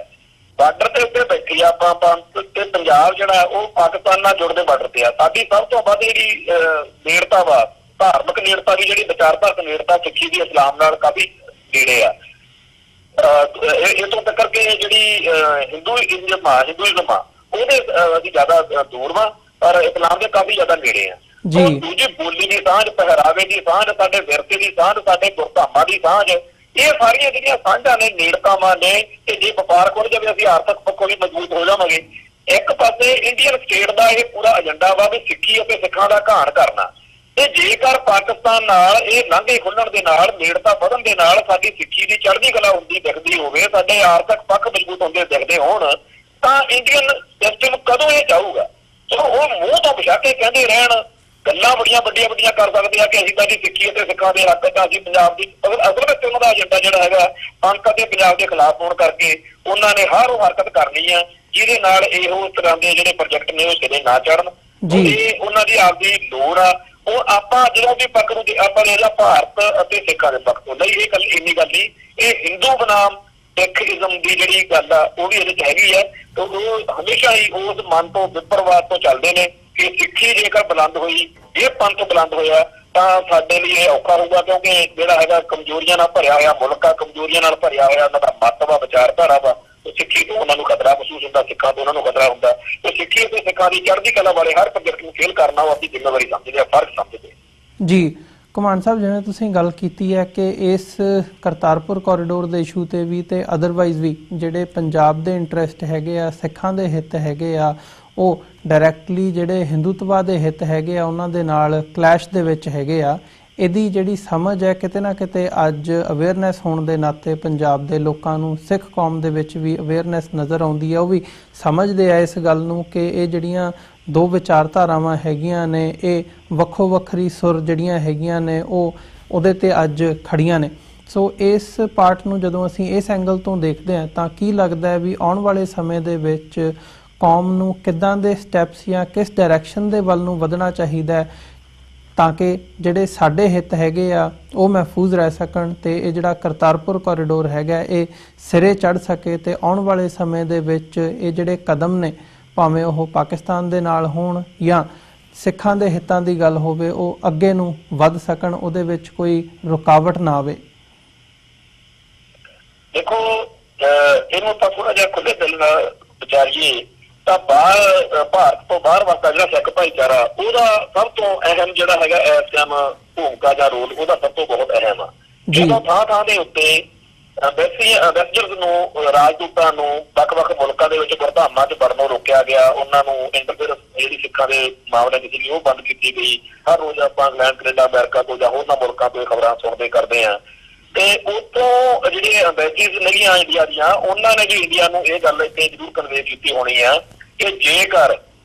ਬਾਰਡਰ ਤੇ ਉੱਤੇ ਬੈਠੀ ਆਪਾਂ ਪੰਥ ਤੇ ਪੰਜਾਬ ਜਿਹੜਾ ਉਹ ਪਾਕਿਸਤਾਨ ਨਾਲ ਜੁੜਦੇ ਬਾਰਡਰ ਤੇ ਆ। ਸਾਡੀ ਸਭ ਤੋਂ ਵੱਧ ਜਿਹੜੀ ਨੇੜਤਾ ਵਾ ਧਾਰਮਿਕ ਨੇੜਤਾ ਦੀ ਜਿਹੜੀ ਵਿਚਾਰਧਾਰਕ ਨੇੜਤਾ ਸਿੱਖੀ ਦੀ ਇਸਲਾਮ ਨਾਲ ਕਾਫੀ ਨੇੜੇ ਆ। ਇਤੋਂ ਤੱਕ ਕਿ ਜਿਹੜੀ ਹਿੰਦੂਇਜ਼ਮ ਆ ਉਹਦੇ ਅਸੀਂ ਜ਼ਿਆਦਾ ਦੂਰ ਵਾ ਪਰ ਇਸਲਾਮ ਦੇ ਕਾਫੀ ਜ਼ਿਆਦਾ ਨੇੜੇ ਆ। ਦੂਜੀ ਬੋਲੀ ਦੀ ਸਾਂਝ, ਪਹਿਰਾਵੇ ਦੀ ਸਾਂਝ, ਸਾਡੇ ਵਿਰਸੇ ਦੀ ਸਾਂਝ, ਸਾਡੇ ਗੁਰਧਾਮਾਂ ਦੀ ਸਾਂਝ, ਇਹ ਸਾਰੀਆਂ ਜਿਹੜੀਆਂ ਸਾਂਝਾਂ ਨੇ ਨੇੜਤਾਵਾਂ ਨੇ ਤੇ ਜੇ ਵਪਾਰ ਖੁੱਲ ਜਾਵੇ ਅਸੀਂ ਆਰਥਿਕ ਪੱਖੋਂ ਵੀ ਮਜ਼ਬੂਤ ਹੋ ਜਾਵਾਂਗੇ। ਇੱਕ ਪਾਸੇ ਇੰਡੀਅਨ ਸਟੇਟ ਦਾ ਇਹ ਪੂਰਾ ਏਜੰਡਾ ਵਾ ਵੀ ਸਿੱਖੀ ਅਤੇ ਸਿੱਖਾਂ ਦਾ ਘਾਣ ਕਰਨਾ ਤੇ ਜੇਕਰ ਪਾਕਿਸਤਾਨ ਨਾਲ ਇਹ ਲਾਂਘੇ ਖੁੱਲਣ ਦੇ ਨਾਲ ਨੇੜਤਾ ਵਧਣ ਦੇ ਨਾਲ ਸਾਡੀ ਸਿੱਖੀ ਦੀ ਚੜ੍ਹਦੀ ਕਲਾ ਹੁੰਦੀ ਦਿਖਦੀ ਹੋਵੇ, ਸਾਡੇ ਆਰਥਿਕ ਪੱਖ ਮਜ਼ਬੂਤ ਹੁੰਦੇ ਦਿਖਦੇ ਹੋਣ ਤਾਂ ਇੰਡੀਅਨ ਸਿਸਟਮ ਕਦੋਂ ਇਹ ਜਾਊਗਾ? ਚਲੋ ਉਹ ਮੂੰਹ ਤੋਂ ਬਚਾ ਕੇ ਕਹਿੰਦੇ ਰਹਿਣ, ਗੱਲਾਂ ਬੜੀਆਂ ਵੱਡੀਆਂ ਕਰ ਸਕਦੇ ਆ ਕਿ ਅਸੀਂ ਤਾਂ ਜੀ ਸਿੱਖੀ ਅਤੇ ਸਿੱਖਾਂ ਦੇ ਹੱਕ ਚ ਅਸੀਂ ਪੰਜਾਬ ਦੀ ਅਸਲ ਵਿੱਚ ਉਹਨਾਂ ਦਾ ਏਜੰਡਾ ਜਿਹੜਾ ਹੈਗਾ ਪੰਥ ਅਤੇ ਪੰਜਾਬ ਦੇ ਖਿਲਾਫ ਹੋਣ ਕਰਕੇ ਉਹਨਾਂ ਨੇ ਹਰ ਉਹ ਹਰਕਤ ਕਰਨੀ ਆ ਜਿਹਦੇ ਨਾਲ ਇਹੋ ਤਰ੍ਹਾਂ ਦੇ ਜਿਹੜੇ ਪ੍ਰੋਜੈਕਟ ਨੇ ਉਹ ਸਿਰੇ ਨਾ ਚੜ੍ਹਨ। ਇਹ ਉਹਨਾਂ ਦੀ ਆਪਦੀ ਲੋੜ ਆ। ਉਹ ਆਪਾਂ ਜਿਹੜਾ ਵੀ ਪੱਖ ਨੂੰ ਆਪਾਂ ਇਹਦਾ ਭਾਰਤ ਅਤੇ ਸਿੱਖਾਂ ਦੇ ਪੱਖ ਤੋਂ ਨਹੀਂ ਇਹ ਗੱਲ ਇੰਨੀ ਗੱਲ ਨਹੀਂ, ਇਹ ਹਿੰਦੂ ਬਨਾਮ ਸਿੱਖਇਜ਼ਮ ਦੀ ਜਿਹੜੀ ਗੱਲ ਆ ਉਹ ਵੀ ਇਹਦੇ ਚ ਹੈਗੀ ਹੈ। ਤੇ ਉਹ ਹਮੇਸ਼ਾ ਹੀ ਉਸ ਮਨ ਤੋਂ ਵਿਪਰਵਾਦ ਤੋਂ ਚੱਲਦੇ ਨੇ ਕਿ ਸਿੱਖੀ ਜੇਕਰ ਬੁਲੰਦ ਹੋਈ, ਇਹ ਪੰਥ ਬੁਲੰਦ ਹੋਇਆ ਤਾਂ ਸਾਡੇ ਲਈ ਇਹ ਔਖਾ ਹੋਊਗਾ ਕਿਉਂਕਿ ਜਿਹੜਾ ਹੈਗਾ ਕਮਜ਼ੋਰੀਆਂ ਨਾਲ ਭਰਿਆ ਹੋਇਆ ਮੁਲਕ ਆ, ਕਮਜ਼ੋਰੀਆਂ ਨਾਲ ਭਰਿਆ ਹੋਇਆ ਉਹਨਾਂ ਦਾ ਮੱਤ ਵਾ, ਵਿਚਾਰਧਾਰਾ ਵਾ। ਸਿੱਖੀ ਤੋਂ ਉਹਨਾਂ ਨੂੰ ਖਤਰਾ ਮਹਿਸੂਸ ਹੁੰਦਾ, ਸਿੱਖਾਂ ਤੋਂ ਉਹਨਾਂ ਨੂੰ ਖਤਰਾ ਹੁੰਦਾ ਤੇ ਸਿੱਖੀ ਅਤੇ ਸਿੱਖਾਂ ਦੀ ਚੜ੍ਹਦੀ ਕਲਾ ਵਾਲੇ ਹਰ ਪ੍ਰੋਜੈਕਟ ਨੂੰ ਫੇਲ ਕਰਨਾ ਉਹ ਆਪਣੀ ਜ਼ਿੰਮੇਵਾਰੀ ਸਮਝਦੇ ਆ, ਫਰਜ਼ ਸਮਝਦੇ ਜੀ। ਘੁਮਾਣ ਸਾਹਿਬ, ਜਿਵੇਂ ਤੁਸੀਂ ਗੱਲ ਕੀਤੀ ਹੈ ਕਿ ਇਸ ਕਰਤਾਰਪੁਰ ਕੋਰੀਡੋਰ ਦੇ ਇਸ਼ੂ ਤੇ ਵੀ ਤੇ ਅਦਰਵਾਈਜ਼ ਵੀ ਜਿਹੜੇ ਪੰਜਾਬ ਦੇ ਇੰਟਰਸਟ ਹੈਗੇ ਆ, ਸਿੱਖਾਂ ਦੇ ਹਿੱਤ ਹੈਗੇ ਆ, ਉਹ ਡਾਇਰੈਕਟਲੀ ਜਿਹੜੇ ਹਿੰਦੂਤਵਾ ਦੇ ਹਿੱਤ ਹੈਗੇ ਆ ਉਹਨਾਂ ਦੇ ਨਾਲ ਕਲੈਸ਼ ਦੇ ਵਿੱਚ ਹੈਗੇ ਆ। ਇਹਦੀ ਜਿਹੜੀ ਸਮਝ ਹੈ ਕਿਤੇ ਨਾ ਕਿਤੇ ਅੱਜ ਅਵੇਅਰਨੈਸ ਹੋਣ ਦੇ ਨਾਤੇ ਪੰਜਾਬ ਦੇ ਲੋਕਾਂ ਨੂੰ, ਸਿੱਖ ਕੌਮ ਦੇ ਵਿੱਚ ਵੀ ਅਵੇਅਰਨੈਸ ਨਜ਼ਰ ਆਉਂਦੀ ਹੈ। ਉਹ ਵੀ ਸਮਝਦੇ ਆ ਇਸ ਗੱਲ ਨੂੰ ਕਿ ਇਹ ਜਿਹੜੀਆਂ ਦੋ ਵਿਚਾਰਧਾਰਾਵਾਂ ਹੈਗੀਆਂ ਨੇ ਇਹ ਵੱਖੋ ਵੱਖਰੀ ਸੁਰ ਜਿਹੜੀਆਂ ਹੈਗੀਆਂ ਨੇ ਉਹ ਉਹਦੇ ਤੇ ਅੱਜ ਖੜੀਆਂ ਨੇ। ਸੋ ਇਸ ਪਾਰਟ ਨੂੰ ਜਦੋਂ ਅਸੀਂ ਇਸ ਐਂਗਲ ਤੋਂ ਦੇਖਦੇ ਹਾਂ ਤਾਂ ਕੀ ਲੱਗਦਾ ਹੈ ਵੀ ਆਉਣ ਵਾਲੇ ਸਮੇਂ ਦੇ ਵਿੱਚ ਕੌਮ ਨੂੰ ਕਿੱਦਾਂ ਦੇ ਸਟੈਪਸ ਜਾਂ ਕਿਸ ਡਾਇਰੈਕਸ਼ਨ ਦੇ ਵੱਲ ਨੂੰ ਵਧਣਾ ਚਾਹੀਦਾ ਹੈ ਤਾਂ ਕਿ ਜਿਹੜੇ ਸਾਡੇ ਹਿੱਤ ਹੈਗੇ ਆ ਉਹ ਮਹਿਫੂਜ਼ ਰਹਿ ਸਕਣ ਤੇ ਇਹ ਜਿਹੜਾ ਕਰਤਾਰਪੁਰ ਕੋਰੀਡੋਰ ਹੈਗਾ ਇਹ ਸਿਰੇ ਚੜ੍ਹ ਸਕੇ ਤੇ ਆਉਣ ਵਾਲੇ ਸਮੇਂ ਦੇ ਵਿੱਚ ਇਹ ਜਿਹੜੇ ਕਦਮ ਨੇ ਭਾਵੇਂ ਉਹ ਪਾਕਿਸਤਾਨ ਦੇ ਨਾਲ ਹੋਣ ਜਾਂ ਸਿੱਖਾਂ ਦੇ ਹਿੱਤਾਂ ਦੀ ਗੱਲ ਹੋਵੇ ਉਹ ਅੱਗੇ ਨੂੰ ਵੱਧ ਸਕਣ, ਉਹਦੇ ਵਿੱਚ ਕੋਈ ਰੁਕਾਵਟ ਨਾ ਆਵੇ। ਦੇਖੋ ਇਹਨੂੰ ਤਾਂ ਥੋੜਾ ਜਿਹਾ ਖੁੱਲੇ ਦਿਲ ਨਾਲ ਵਿਚਾਰੀਏ ਤਾਂ ਭਾਰਤ ਤੋਂ ਬਾਹਰ ਵਸਦਾ ਜਿਹੜਾ ਸਿੱਖ ਭਾਈਚਾਰਾ ਉਹਦਾ ਸਭ ਤੋਂ ਅਹਿਮ ਜਿਹੜਾ ਹੈਗਾ ਇਸ ਟਾਈਮ ਭੂਮਿਕਾ ਜਾਂ ਰੋਲ ਉਹਦਾ ਸਭ ਤੋਂ ਬਹੁਤ ਅਹਿਮ ਆ। ਜਦੋਂ ਥਾਂ ਦੇ ਉੱਤੇ ਵੈਸਟਰਨਸ ਨੂੰ, ਰਾਜਦੂਤਾਂ ਨੂੰ ਵੱਖ-ਵੱਖ ਮੁਲਕਾਂ ਦੇ ਵਿੱਚ ਗੁਰਧਾਮਾਂ 'ਚ ਵੜਨੋਂ ਰੋਕਿਆ ਗਿਆ, ਉਹਨਾਂ ਨੂੰ ਇੰਟਰਫੇਰੈਂਸ ਜਿਹੜੀ ਸਿੱਖਾਂ ਦੇ ਮਾਮਲੇ ਦੀ ਸੀਗੀ ਉਹ ਬੰਦ ਕੀਤੀ ਗਈ। ਹਰ ਰੋਜ਼ ਆਪਾਂ ਇੰਗਲੈਂਡ, ਕੈਨੇਡਾ, ਅਮਰੀਕਾ ਤੋਂ ਜਾਂ ਹੋਰਨਾਂ ਮੁਲਕਾਂ ਤੋਂ ਖਬਰਾਂ ਸੁਣਦੇ ਕਰਦੇ ਹਾਂ ਤੇ ਉੱਥੋਂ ਜਿਹੜੀਆਂ ਐਮਬੈਸੀਜ਼ ਲੱਗੀਆਂ ਇੰਡੀਆ ਦੀਆਂ ਉਹਨਾਂ ਨੇ ਵੀ ਇੰਡੀਆ ਨੂੰ ਇਹ ਗੱਲ ਇੱਥੇ ਜ਼ਰੂਰ ਕਨਵੇ ਕੀਤੀ ਹੋਣੀ ਆ ਕਿ ਜੇਕਰ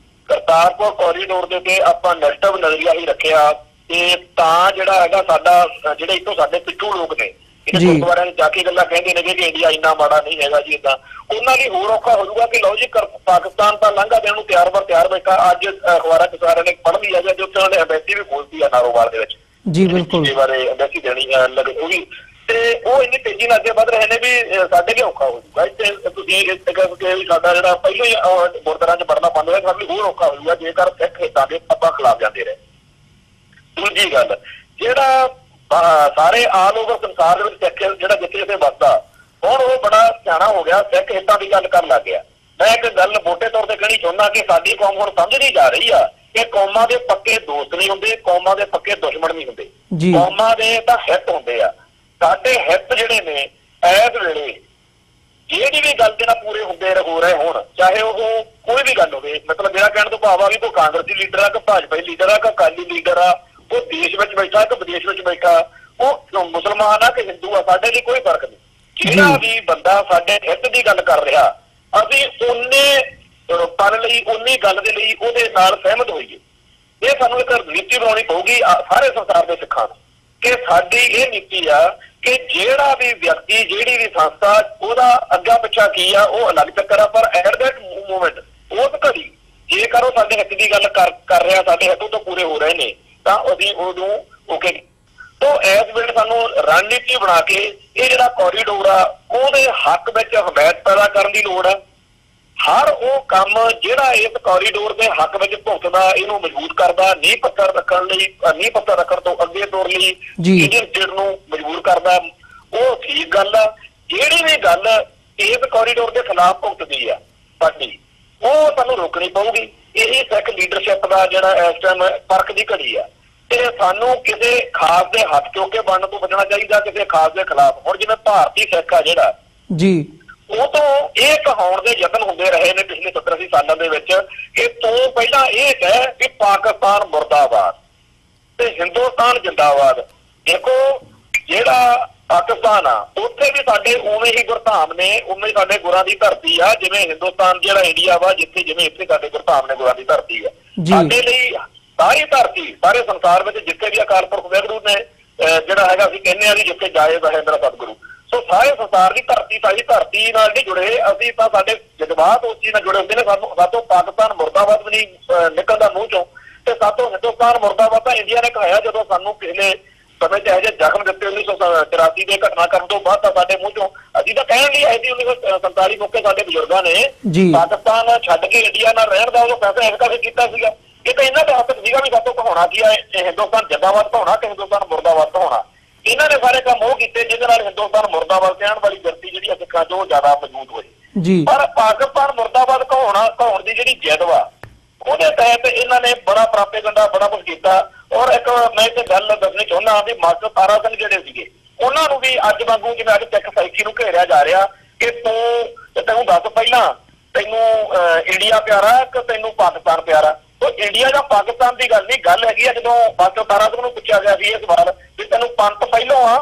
ਕਰਤਾਰਪੁਰ ਕੋਰੀਡੋਰ ਦੇ ਉੱਤੇ ਆਪਾਂ ਨੈਗੇਟਿਵ ਨਜ਼ਰੀਆ ਹੀ ਰੱਖਿਆ ਤੇ ਤਾਂ ਜਿਹੜਾ ਹੈਗਾ ਸਾਡਾ ਜਿਹੜੇ ਇੱਥੋਂ ਸਾਡੇ ਪਿੱਛੂ ਲੋਕ ਨੇ ਗੁਰਦੁਆਰਿਆਂ ਚ ਜਾ ਕੇ ਗੱਲਾਂ ਕਹਿੰਦੇ ਨੇ ਕਿ ਇੰਡੀਆ ਇੰਨਾ ਮਾੜਾ ਨਹੀਂ ਹੈਗਾ ਜੀ, ਏਦਾਂ ਉਹਨਾਂ ਲਈ ਹੋਰ ਔਖਾ ਹੋ ਜਾਊਗਾ ਕਿ ਲਓ ਜੀ ਪਾਕਿਸਤਾਨ ਤਾਂ ਲਾਂਘਾ ਦੇਣ ਨੂੰ ਤਿਆਰ ਬੈਠਾ। ਅੱਜ ਅਖਬਾਰਾਂ ਚ ਸਾਰਿਆਂ ਨੇ ਪੜ੍ਹ ਲਈ ਹੈ ਜੋ ਉਹਨਾਂ ਨੇ ਐਮਬੈਸੀ ਵੀ ਖੋਲ੍ਹਤੀ ਆ ਨਾਰੋਵਾਲ ਦੇ ਵਿੱਚ ਜੀ, ਬਿਲਕੁਲ ਬਾਰੇ ਐਮਬੈਸੀ ਦੇਣੀ ਲੱਗੇ ਉਹ ਵੀ ਤੇ ਉਹ ਇੰਨੀ ਤੇਜ਼ੀ ਨਾਲ ਅੱਗੇ ਵੱਧ ਰਹੇ ਨੇ ਵੀ ਸਾਡੇ ਲਈ ਔਖਾ ਹੋ ਜਾਊਗਾ। ਇੱਥੇ ਤੁਸੀਂ ਸਾਡਾ ਜਿਹੜਾ ਪਹਿਲਾਂ ਹੀ ਗੁਰਦੁਆਰਿਆਂ ਚ ਪੜ੍ਹਨਾ ਬੰਦ ਹੋਇਆ ਸਾਡੇ ਲਈ ਹੋਰ ਔਖਾ ਹੋ ਜਾਊਗਾ ਜੇਕਰ ਸਿੱਖ ਹਿੱਤਾਂ ਦੇ ਆਪਾਂ ਖਿਲਾਫ ਜਾਂਦੇ ਰਹੇ। ਦੂਜੀ ਗੱਲ ਜਿਹੜਾ ਸਾਰੇ ਆਲ ਓਵਰ ਸੰਸਾਰ ਦੇ ਵਿੱਚ ਸਿੱਖ ਜਿਹੜਾ ਜਿੱਥੇ ਵੱਸਦਾ ਹੁਣ ਉਹ ਬੜਾ ਸਿਆਣਾ ਹੋ ਗਿਆ, ਸਿੱਖ ਹਿੱਤਾਂ ਦੀ ਗੱਲ ਕਰਨ ਲੱਗ ਗਿਆ। ਮੈਂ ਇੱਕ ਗੱਲ ਮੋਟੇ ਤੌਰ ਤੇ ਕਹਿਣੀ ਚਾਹੁੰਦਾ ਕਿ ਸਾਡੀ ਕੌਮ ਹੁਣ ਸਮਝਦੀ ਜਾ ਰਹੀ ਆ ਕਿ ਕੌਮਾਂ ਦੇ ਪੱਕੇ ਦੋਸਤ ਨਹੀਂ ਹੁੰਦੇ, ਕੌਮਾਂ ਦੇ ਪੱਕੇ ਦੁਸ਼ਮਣ ਨਹੀਂ ਹੁੰਦੇ, ਕੌਮਾਂ ਦੇ ਤਾਂ ਹਿੱਤ ਹੁੰਦੇ ਆ। ਸਾਡੇ ਹਿੱਤ ਜਿਹੜੇ ਨੇ ਇਸ ਵੇਲੇ ਜਿਹੜੀ ਵੀ ਗੱਲ ਦੇ ਨਾਲ ਪੂਰੇ ਹੁੰਦੇ ਹੋ रहे होण, चाहे वो कोई भी गल होवे, मतलब मेरा कहने तो भाव आ भी कोई कांग्रेसी लीडर आ कि भाजपाई लीडर आ कि अकाली लीडर आ, वो देश में बैठा कि विदेश में बैठा, वो मुसलमान आ कि हिंदू आ, साडे लिए कोई फर्क नहीं। जिहड़ा भी बंदा साडे हित दी गल कर रहा, असीं उन्ने पल लई उन्नी गल दे लई उहदे नाल सहमत होईए। ये सानूं एक नीति बनाउणी पऊगी सारे संसार दे सिखां नूं कि साडी ये नीति आ कि जिहड़ा भी व्यक्ति जिहड़ी भी संस्था ਉਹਦਾ ਅੱਗਾ ਪਿੱਛਾ ਕੀ ਆ ਉਹ ਅਲੱਗ ਚੱਕਰ ਆ, ਪਰ ਐਟ ਦੈਟ ਮੂਮੈਂਟ ਉਸ ਘੜੀ ਜੇਕਰ ਉਹ ਸਾਡੇ ਹਿੱਤ ਦੀ ਗੱਲ ਕਰ ਰਿਹਾ, ਸਾਡੇ ਹਿੱਤੋਂ ਤੋਂ ਪੂਰੇ ਹੋ ਰਹੇ ਨੇ, ਤਾਂ ਅਸੀਂ ਉਦੋਂ ਓਕੇ। ਤੋਂ ਇਸ ਵੇਲੇ ਸਾਨੂੰ ਰਣਨੀਤੀ ਬਣਾ ਕੇ ਇਹ ਜਿਹੜਾ ਕੋਰੀਡੋਰ ਆ ਉਹਦੇ ਹੱਕ ਵਿੱਚ ਹਮਾਇਤ ਪੈਦਾ ਕਰਨ ਦੀ ਲੋੜ ਆ। हर वो काम जिहड़ा इस कोरीडोर के हक में भुगतदा, इहनूं मजबूत करदा, नींह पत्थर रखण तो अगे तौर लई इंडियन स्टेट नूं मजबूर करदा, वो ठीक गल आ। जिहड़ी भी गल इस कोरीडोर के खिलाफ भुगतदी आ पार्टी, वो सानूं रोकनी पऊगी। यही सिख लीडरशिप का जिहड़ा इस टाइम फर्क की घड़ी आ, ते सानूं किसी खास के हथ चुक के बनने तो बचना चाहिए, किसी खास के खिलाफ। हुण जिवें भारती सिख आ जिहड़ा जी, ਉਹ ਤੋਂ ਇਹ ਕਹਾਉਣ ਦੇ ਯਤਨ ਹੁੰਦੇ ਰਹੇ ਨੇ ਪਿਛਲੇ 70-80 ਸਾਲਾਂ ਦੇ ਵਿੱਚ ਕਿ ਤੂੰ ਪਹਿਲਾਂ ਇਹ ਕਹਿ ਕਿ ਪਾਕਿਸਤਾਨ ਮੁਰਦਾਬਾਦ ਤੇ ਹਿੰਦੁਸਤਾਨ ਜਿੰਦਾਬਾਦ। ਦੇਖੋ ਜਿਹੜਾ ਪਾਕਿਸਤਾਨ ਆ ਉੱਥੇ ਵੀ ਸਾਡੇ ਉਵੇਂ ਹੀ ਗੁਰਧਾਮ ਨੇ, ਉਵੇਂ ਹੀ ਸਾਡੇ ਗੁਰਾਂ ਦੀ ਧਰਤੀ ਆ, ਜਿਵੇਂ ਹਿੰਦੁਸਤਾਨ ਜਿਹੜਾ ਇੰਡੀਆ ਵਾ, ਜਿੱਥੇ ਜਿਵੇਂ ਇੱਥੇ ਸਾਡੇ ਗੁਰਧਾਮ ਨੇ, ਗੁਰਾਂ ਦੀ ਧਰਤੀ ਆ। ਸਾਡੇ ਲਈ ਸਾਰੀ ਧਰਤੀ, ਸਾਰੇ ਸੰਸਾਰ ਵਿੱਚ ਜਿੱਥੇ ਵੀ ਅਕਾਲ ਪੁਰਖ ਵਾਹਿਗੁਰੂ ਨੇ ਜਿਹੜਾ ਹੈਗਾ, ਅਸੀਂ ਕਹਿੰਦੇ ਆ ਵੀ ਜਿੱਥੇ ਜਾਏ ਹੈ ਮੇਰਾ ਸਤਿਗੁਰੂ। ਸੋ ਸਾਰੇ ਸੰਸਾਰ ਦੀ ਧਰਤੀ, ਸਾਡੀ ਧਰਤੀ ਨਾਲ ਨਹੀਂ ਜੁੜੇ ਅਸੀਂ, ਤਾਂ ਸਾਡੇ ਜਜ਼ਬਾਤ ਉਸ ਚੀਜ਼ ਨਾਲ ਜੁੜੇ ਹੁੰਦੇ ਨੇ। ਸਾਤੋਂ ਪਾਕਿਸਤਾਨ ਮੁਰਦਾਬਾਦ ਵੀ ਨਹੀਂ ਨਿਕਲਦਾ ਮੂੰਹ ਚੋਂ, ਤੇ ਸਾਤੋਂ ਹਿੰਦੁਸਤਾਨ ਮੁਰਦਾਬਾਦ ਤਾਂ ਇੰਡੀਆ ਨੇ ਕਹਾਇਆ ਜਦੋਂ ਸਾਨੂੰ ਪਿਛਲੇ ਸਮੇਂ 'ਚ ਇਹੋ ਜਿਹੇ ਜ਼ਖਮ ਦਿੱਤੇ 1984 ਦੇ ਘਟਨਾ ਕਰਨ ਤੋਂ ਬਾਅਦ, ਤਾਂ ਸਾਡੇ ਮੂੰਹ ਚੋਂ ਅਸੀਂ ਤਾਂ ਕਹਿਣ ਲਈ ਆਏ ਸੀ 1947 ਮੌਕੇ ਸਾਡੇ ਬਜ਼ੁਰਗਾਂ ਨੇ ਪਾਕਿਸਤਾਨ ਛੱਡ ਕੇ ਇੰਡੀਆ ਨਾਲ ਰਹਿਣ ਦਾ ਉਦੋਂ ਫੈਸਲਾ ਇਸ ਕਰਕੇ ਕੀਤਾ ਸੀਗਾ। ਇਹ ਤਾਂ ਇਹਨਾਂ ਦੇ ਹੱਥ 'ਚ ਸੀਗਾ ਵੀ ਸਾਤੋਂ ਕਹਾਉਣਾ ਕੀ ਆ, ਹਿੰਦੁਸਤਾਨ ਜਿੰਦਾਬਾਦ ਕਹਾਉਣਾ ਕਿ ਹਿੰਦੁਸਤਾਨ ਮੁਰਦਾਬਾਦ ਕਹਾਉਣਾ। ਇਹਨਾਂ ਨੇ ਸਾਰੇ ਕੰਮ ਉਹ ਕੀਤੇ ਜਿਹਦੇ ਨਾਲ ਹਿੰਦੁਸਤਾਨ ਮੁਰਦਾਬਾਦ ਕਹਿਣ ਵਾਲੀ ਗਿਣਤੀ ਜਿਹੜੀ ਆ ਸਿੱਖਾਂ 'ਚ ਉਹ ਜ਼ਿਆਦਾ ਮਜ਼ਬੂਤ ਹੋਈ। ਪਰ ਪਾਕਿਸਤਾਨ ਮੁਰਦਾਬਾਦ ਕਹਾਉਣ ਦੀ ਜਿਹੜੀ ਜਿੱਦ ਵਾ, ਉਹਦੇ ਤਹਿਤ ਇਹਨਾਂ ਨੇ ਬੜਾ ਪ੍ਰਾਪੇਗੰਡਾ, ਬੜਾ ਕੁਝ ਕੀਤਾ। ਔਰ ਇੱਕ ਮੈਂ ਇੱਥੇ ਗੱਲ ਦੱਸਣੀ ਚਾਹੁੰਦਾ ਵੀ ਮਾਸਟਰ ਤਾਰਾ ਸਿੰਘ ਜਿਹੜੇ ਸੀਗੇ, ਉਹਨਾਂ ਨੂੰ ਵੀ ਅੱਜ ਵਾਂਗੂ ਜਿਵੇਂ ਅੱਜ ਸਿੱਖ ਸਾਈਕੀ ਨੂੰ ਘੇਰਿਆ ਜਾ ਰਿਹਾ ਕਿ ਤੈਨੂੰ ਦੱਸ ਪਹਿਲਾਂ ਤੈਨੂੰ ਇੰਡੀਆ ਪਿਆਰਾ ਕਿ ਤੈਨੂੰ ਪਾਕਿਸਤਾਨ ਪਿਆਰਾ। ਉਹ ਇੰਡੀਆ ਜਾਂ ਪਾਕਿਸਤਾਨ ਦੀ ਗੱਲ ਨਹੀਂ, ਗੱਲ ਹੈਗੀ ਆ ਜਦੋਂ ਮਾਸਟਰ ਤਾਰਾ ਸਿੰਘ ਨੂੰ ਪੁੱਛਿਆ ਗਿਆ ਸੀ ਇਹ ਸਵਾਲ ਵੀ ਤੈਨੂੰ ਪੰਥ ਪਹਿਲੋਂ ਆ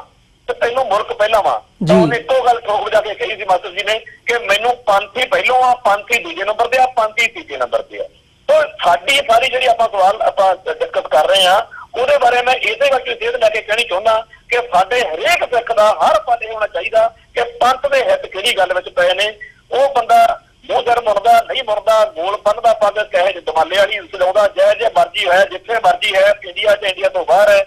ਤੇ ਤੈਨੂੰ ਮੁਲਕ ਪਹਿਲਾਂ ਵਾ, ਤਾਂ ਉਹਨੇ ਇੱਕੋ ਗੱਲ ਠੋਕ ਵਜਾ ਕੇ ਕਹੀ ਸੀ ਮਾਸਟਰ ਜੀ ਨੇ ਕਿ ਮੈਨੂੰ ਪੰਥ ਹੀ ਪਹਿਲੋਂ ਆ, ਪੰਥ ਹੀ ਦੂਜੇ ਨੰਬਰ ਤੇ ਆ, ਪੰਥ ਹੀ ਤੀਜੇ ਨੰਬਰ ਤੇ ਆ। ਤਾਂ ਸਾਡੀ ਸਾਰੀ ਜਿਹੜੀ ਆਪਾਂ ਸਵਾਲ ਆਪਾਂ ਡਿਸਕਸ ਕਰ ਰਹੇ ਆ, ਉਹਦੇ ਬਾਰੇ ਮੈਂ ਇਹਦੇ ਕਰਕੇ ਸੇਧ ਲੈ ਕੇ ਕਹਿਣੀ ਚਾਹੁੰਦਾ ਕਿ ਸਾਡੇ ਹਰੇਕ ਸਿੱਖ ਦਾ ਹਰ ਪਲ ਇਹ ਹੋਣਾ ਚਾਹੀਦਾ ਕਿ ਪੰਥ ਦੇ ਹਿੱਤ ਕਿਹੜੀ ਗੱਲ ਵਿੱਚ ਪਏ ਨੇ। ਉਹ ਬੰਦਾ ਮੂੰਹ ਸਿਰ ਮੁੜਦਾ ਨਹੀਂ, ਮੁੜਦਾ ਗੋਲ ਬੰਨਦਾ ਪੱਗ ਕਹੇ ਦਮਾਲੇ ਵਾਲੀ ਸਜਾਉਂਦਾ, ਜੇ ਮਰਜ਼ੀ ਹੈ, ਜਿੱਥੇ ਮਰਜ਼ੀ ਹੈ, ਇੰਡੀਆ 'ਚ ਇੰਡੀਆ ਤੋਂ ਬਾਹਰ ਹੈ।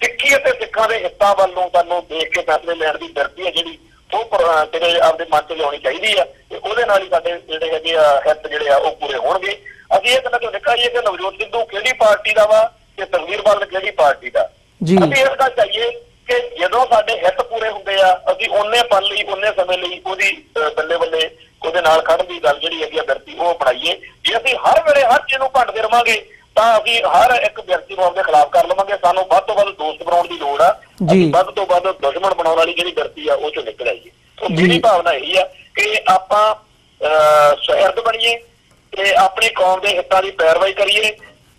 ਸਿੱਖੀ ਅਤੇ ਸਿੱਖਾਂ ਦੇ ਹਿੱਤਾਂ ਵੱਲੋਂ ਸਾਨੂੰ ਦੇਖ ਕੇ ਫੈਸਲੇ ਲੈਣ ਦੀ ਦਰਦੀ ਹੈ ਜਿਹੜੀ ਉਹ ਜਿਹੜੇ ਆਪਦੇ ਮਨ 'ਚ ਲਿਆਉਣੀ ਚਾਹੀਦੀ ਆ, ਤੇ ਉਹਦੇ ਨਾਲ ਹੀ ਸਾਡੇ ਜਿਹੜੇ ਹੈਗੇ ਆ ਹਿੱਤ ਜਿਹੜੇ ਆ ਉਹ ਪੂਰੇ ਹੋਣਗੇ। ਅਸੀਂ ਇਹ ਗੱਲਾਂ ਤੋਂ ਨਿਕਾਈਏ ਕਿ ਨਵਜੋਤ ਸਿੱਧੂ ਕਿਹੜੀ ਪਾਰਟੀ ਦਾ ਵਾ ਤੇ ਤਕਦੀਰ ਬਾਦਲ ਕਿਹੜੀ ਪਾਰਟੀ ਦਾ। ਅਸੀਂ ਇਸ ਗੱਲ ਚਾਹੀਏ ਕਿ ਜਦੋਂ ਸਾਡੇ ਹਿੱਤ ਪੂਰੇ ਹੁੰਦੇ ਆ, ਅਸੀਂ ਉਹਨੇ ਪਲ ਲਈ, ਉਹਨੇ ਸਮੇਂ ਲਈ ਉਹਦੀ ਬੱਲੇ ਬੱਲੇ ਉਹਦੇ ਨਾਲ ਖੜਨ ਦੀ ਗੱਲ ਜਿਹੜੀ ਹੈਗੀ ਆ ਵਿਅਕਤੀ ਉਹ ਅਪਣਾਈਏ। ਜੇ ਅਸੀਂ ਹਰ ਵੇਲੇ ਹਰ ਚੀਜ਼ ਨੂੰ ਭੰਡਦੇ ਰਵਾਂਗੇ ਤਾਂ ਅਸੀਂ ਹਰ ਇੱਕ ਵਿਅਕਤੀ ਨੂੰ ਆਪਦੇ ਖਿਲਾਫ ਕਰ ਲਵਾਂਗੇ। ਸਾਨੂੰ ਵੱਧ ਤੋਂ ਵੱਧ ਦੋਸਤ ਬਣਾਉਣ ਦੀ ਲੋੜ ਆ, ਅਸੀਂ ਵੱਧ ਤੋਂ ਵੱਧ ਦੁਸ਼ਮਣ ਬਣਾਉਣ ਵਾਲੀ ਜਿਹੜੀ ਵਿਅਕਤੀ ਆ ਉਹ ਚੋਂ ਨਿਕਲ ਆਈਏ। ਸੋ ਮੇਰੀ ਭਾਵਨਾ ਇਹੀ ਆ ਕਿ ਆਪਾਂ ਸੁਹਿਰਦ ਬਣੀਏ ਤੇ ਆਪਣੀ ਕੌਮ ਦੇ ਹਿੱਤਾਂ ਦੀ ਪੈਰਵਾਈ ਕਰੀਏ,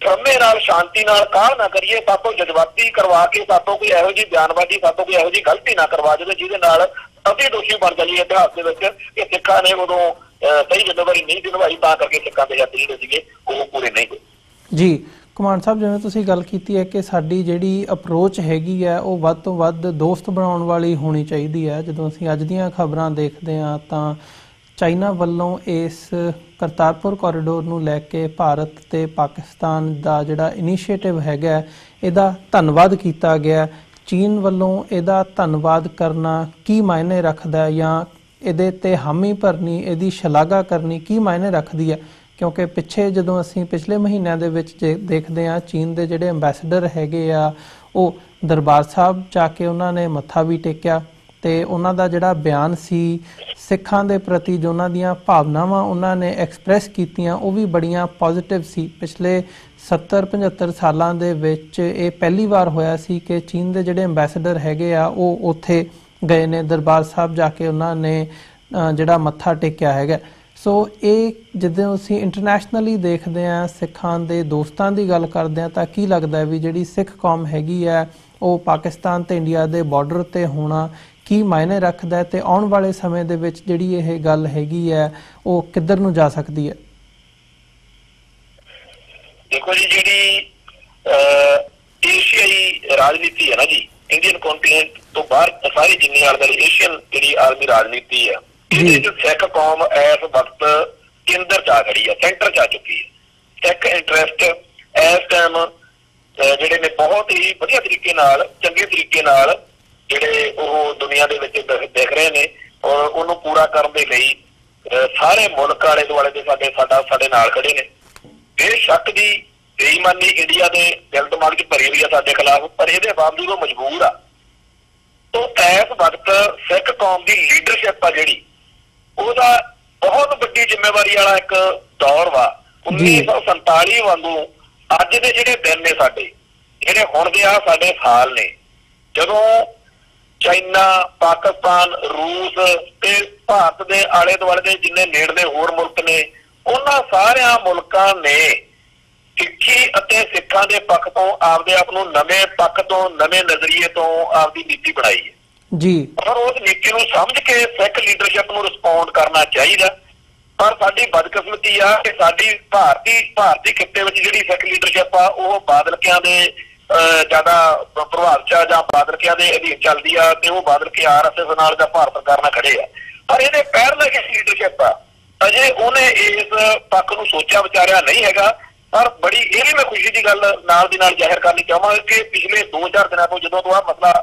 ਸਮੇਂ ਨਾਲ ਸ਼ਾਂਤੀ ਨਾਲ ਕਾਹਲ ਨਾ ਕਰੀਏ, ਸਾਤੋਂ ਜਜ਼ਬਾਤੀ ਕਰਵਾ ਕੇ ਸਾਤੋਂ ਕੋਈ ਇਹੋ ਜਿਹੀ ਬਿਆਨਬਾਜ਼ੀ, ਸਾਤੋਂ ਕੋਈ ਇਹੋ ਜਿਹੀ ਗਲਤੀ ਨਾ ਕਰਵਾ ਜਾਵੇ ਜਿਹਦੇ ਨਾਲ ਅਸੀਂ ਦੋਸ਼ੀ ਬਣ ਜਾਈਏ ਇਤਿਹਾਸ ਦੇ ਵਿੱਚ ਕਿ ਸਿੱਖਾਂ ਨੇ ਉਦੋਂ ਸਹੀ ਜ਼ਿੰਮੇਵਾਰੀ ਨਹੀਂ ਨਿਭਾਈ, ਤਾਂ ਕਰਕੇ ਸਿੱਖਾਂ ਦੇ ਹੱਥ ਜਿਹੜੇ ਸੀਗੇ ਉਹ ਪੂਰੇ ਨਹੀਂ ਹੋਏ। ਜੀ ਕੁਮਾਰ ਸਾਹਿਬ, ਜਿਵੇਂ ਤੁਸੀਂ ਗੱਲ ਕੀਤੀ ਹੈ ਕਿ ਸਾਡੀ ਜਿਹੜੀ ਅਪਰੋਚ ਹੈਗੀ ਹੈ ਉਹ ਵੱਧ ਤੋਂ ਵੱਧ ਦੋਸਤ ਬਣਾਉਣ ਵਾਲੀ ਹੋਣੀ ਚਾਹੀਦੀ ਹੈ। ਜਦੋਂ ਅਸੀਂ ਅੱਜ ਦੀਆਂ ਖਬਰਾਂ ਦੇਖਦੇ ਹਾਂ ਤਾਂ ਚਾਈਨਾ ਵੱਲੋਂ ਇਸ ਕਰਤਾਰਪੁਰ ਕੋਰੀਡੋਰ ਨੂੰ ਲੈ ਕੇ ਭਾਰਤ ਤੇ ਪਾਕਿਸਤਾਨ ਦਾ ਜਿਹੜਾ ਇਨੀਸ਼ੀਏਟਿਵ ਹੈਗਾ ਇਹਦਾ ਧੰਨਵਾਦ ਕੀਤਾ ਗਿਆ। ਚੀਨ ਵੱਲੋਂ ਇਹਦਾ ਧੰਨਵਾਦ ਕਰਨਾ ਕੀ ਮਾਇਨੇ ਰੱਖਦਾ ਜਾਂ ਇਹਦੇ ਤੇ ਹਾਮੀ ਭਰਨੀ, ਇਹਦੀ ਸ਼ਲਾਘਾ ਕਰਨੀ ਕੀ ਮਾਇਨੇ ਰੱਖਦੀ ਹੈ? ਕਿਉਂਕਿ ਪਿੱਛੇ ਜਦੋਂ ਅਸੀਂ ਪਿਛਲੇ ਮਹੀਨਿਆਂ ਦੇ ਵਿੱਚ ਦੇਖਦੇ ਹਾਂ ਚੀਨ ਦੇ ਜਿਹੜੇ ਅੰਬੈਸਡਰ ਹੈਗੇ ਆ ਉਹ ਦਰਬਾਰ ਸਾਹਿਬ ਜਾ ਕੇ ਉਹਨਾਂ ਨੇ ਮੱਥਾ ਵੀ ਟੇਕਿਆ ਤੇ ਉਹਨਾਂ ਦਾ ਜਿਹੜਾ ਬਿਆਨ ਸੀ ਸਿੱਖਾਂ ਦੇ ਪ੍ਰਤੀ, ਜੋ ਉਹਨਾਂ ਦੀਆਂ ਭਾਵਨਾਵਾਂ ਉਹਨਾਂ ਨੇ ਐਕਸਪ੍ਰੈਸ ਕੀਤੀਆਂ ਉਹ ਵੀ ਬੜੀਆਂ ਪੋਜ਼ਿਟਿਵ ਸੀ। ਪਿਛਲੇ 70-75 ਸਾਲਾਂ ਦੇ ਵਿੱਚ ਇਹ ਪਹਿਲੀ ਵਾਰ ਹੋਇਆ ਸੀ ਕਿ ਚੀਨ ਦੇ ਜਿਹੜੇ ਅੰਬੈਸਡਰ ਹੈਗੇ ਆ ਉਹ ਉੱਥੇ ਗਏ ਨੇ, ਦਰਬਾਰ ਸਾਹਿਬ ਜਾ ਕੇ ਉਹਨਾਂ ਨੇ ਜਿਹੜਾ ਮੱਥਾ ਟੇਕਿਆ ਹੈਗਾ। ਸੋ ਇਹ ਜਦੋਂ ਅਸੀਂ ਇੰਟਰਨੈਸ਼ਨਲੀ ਦੇਖਦੇ ਹਾਂ, ਸਿੱਖਾਂ ਦੇ ਦੋਸਤਾਂ ਦੀ ਗੱਲ ਕਰਦੇ ਹਾਂ, ਤਾਂ ਕੀ ਲੱਗਦਾ ਹੈ ਵੀ ਜਿਹੜੀ ਸਿੱਖ ਕੌਮ ਹੈਗੀ ਹੈ ਉਹ ਪਾਕਿਸਤਾਨ ਤੇ ਇੰਡੀਆ ਦੇ ਬਾਰਡਰ ਤੇ ਹੋਣਾ ਕੀ ਮਾਇਨੇ ਰੱਖਦਾ ਹੈ, ਤੇ ਆਉਣ ਵਾਲੇ ਸਮੇਂ ਦੇ ਵਿੱਚ ਜਿਹੜੀ ਇਹ ਗੱਲ ਹੈਗੀ ਹੈ ਉਹ ਕਿੱਧਰ ਨੂੰ ਜਾ ਸਕਦੀ ਹੈ? ਦੇਖੋ ਜੀ, ਜਿਹੜੀ ਏਸ਼ੀਆਈ ਰਾਜਨੀਤੀ ਹੈ ਨਾ ਜੀ, ਇੰਡੀਅਨ ਕੰਟੀਨੈਂਟ ਤੋਂ ਬਾਹਰ ਸਾਰੀ ਜਿੰਨੀ ਆਲਮੀ ਏਸ਼ੀਅਨ ਜਿਹੜੀ ਆਲਮੀ ਰਾਜਨੀਤੀ ਹੈ, ਇਹਦੇ ਚ ਸਿੱਖ ਕੌਮ ਇਸ ਵਕਤ ਕੇਂਦਰ ਚ ਆ ਖੜੀ ਹੈ, ਸੈਂਟਰ ਚ ਆ ਚੁੱਕੀ ਹੈ। ਸਿੱਖ ਇੰਟਰਸਟ ਇਸ ਟਾਈਮ ਜਿਹੜੇ ਨੇ ਬਹੁਤ ਹੀ ਵਧੀਆ ਤਰੀਕੇ ਨਾਲ, ਚੰਗੇ ਤਰੀਕੇ ਨਾਲ ਜਿਹੜੇ ਉਹ ਦੁਨੀਆ ਦੇ ਵਿੱਚ ਦਿਖ ਰਹੇ ਨੇ, ਔਰ ਉਹਨੂੰ ਪੂਰਾ ਕਰਨ ਦੇ ਲਈ ਸਾਰੇ ਮੁਲਕ ਆਲੇ ਦੁਆਲੇ ਦੇ ਸਾਡੇ ਨਾਲ ਖੜੇ ਨੇ। ਬੇਸ਼ੱਕ ਦੀ ਬੇਈਮਾਨੀ ਇੰਡੀਆ ਦੇ ਦਿਲ ਦਿਮਾਗ 'ਚ ਭਰੀ ਹੋਈ ਆ ਸਾਡੇ ਖਿਲਾਫ, ਪਰ ਇਹਦੇ ਬਾਵਜੂਦ ਉਹ ਮਜਬੂਰ ਆ। ਤੋਂ ਇਸ ਵਕਤ ਸਿੱਖ ਕੌਮ ਦੀ ਲੀਡਰਸ਼ਿਪ ਆ ਜਿਹੜੀ, ਉਹਦਾ ਬਹੁਤ ਵੱਡੀ ਜ਼ਿੰਮੇਵਾਰੀ ਵਾਲਾ ਇੱਕ ਦੌਰ ਵਾ। 1947 ਵਾਂਗੂ ਅੱਜ ਦੇ ਜਿਹੜੇ ਦਿਨ ਨੇ ਸਾਡੇ, ਜਿਹੜੇ ਹੁਣ ਦੇ ਆ ਸਾਡੇ ਸਾਲ ਨੇ, ਜਦੋਂ ਚਾਈਨਾ, ਪਾਕਿਸਤਾਨ, ਰੂਸ ਤੇ ਭਾਰਤ ਦੇ ਆਲੇ ਦੁਆਲੇ ਦੇ ਜਿੰਨੇ ਨੇੜਲੇ ਹੋਰ ਮੁਲਕ ਨੇ, ਉਹਨਾਂ ਸਾਰਿਆਂ ਮੁਲਕਾਂ ਨੇ ਸਿੱਖੀ ਅਤੇ ਸਿੱਖਾਂ ਦੇ ਪੱਖ ਤੋਂ ਆਪਦੇ ਆਪ ਨੂੰ ਨਵੇਂ ਪੱਖ ਤੋਂ, ਨਵੇਂ ਨਜ਼ਰੀਏ ਤੋਂ ਆਪਦੀ ਨੀਤੀ ਬਣਾਈ ਹੈ ਜੀ। ਔਰ ਉਸ ਨੀਤੀ ਨੂੰ ਸਮਝ ਕੇ ਸਿੱਖ ਲੀਡਰਸ਼ਿਪ ਨੂੰ ਰਿਸਪੌਂਡ ਕਰਨਾ ਚਾਹੀਦਾ। ਪਰ ਸਾਡੀ ਬਦਕਿਸਮਤੀ ਆ ਕਿ ਸਾਡੀ ਭਾਰਤੀ ਖਿੱਤੇ ਵਿੱਚ ਜਿਹੜੀ ਸਿੱਖ ਲੀਡਰਸ਼ਿਪ ਆ ਉਹ ਬਾਦਲਕਿਆਂ ਦੇ ਜ਼ਿਆਦਾ ਪ੍ਰਭਾਵ ਚ ਜਾਂ ਬਾਦਲਕਿਆਂ ਦੇ ਅਧੀਨ ਚੱਲਦੀ ਆ, ਤੇ ਉਹ ਬਾਦਲਕੇ RSS ਨਾਲ ਜਾਂ ਭਾਰਤ ਸਰਕਾਰ ਨਾਲ ਖੜੇ ਆ। ਪਰ ਇਹਦੇ ਪੈਰਲਲ ਜਿਹੜੀ ਲੀਡਰਸ਼ਿਪ ਆ, ਅਜੇ ਉਹਨੇ ਇਸ ਪੱਖ ਨੂੰ ਸੋਚਿਆ ਵਿਚਾਰਿਆ ਨਹੀਂ ਹੈਗਾ। ਪਰ ਬੜੀ ਇਹ ਵੀ ਮੈਂ ਖੁਸ਼ੀ ਦੀ ਗੱਲ ਨਾਲ ਦੀ ਨਾਲ ਜ਼ਾਹਿਰ ਕਰਨੀ ਚਾਹਾਂਗਾ ਕਿ ਪਿਛਲੇ 2-4 ਦਿਨਾਂ ਤੋਂ ਜਦੋਂ ਤੋਂ ਆਹ ਮਸਲਾ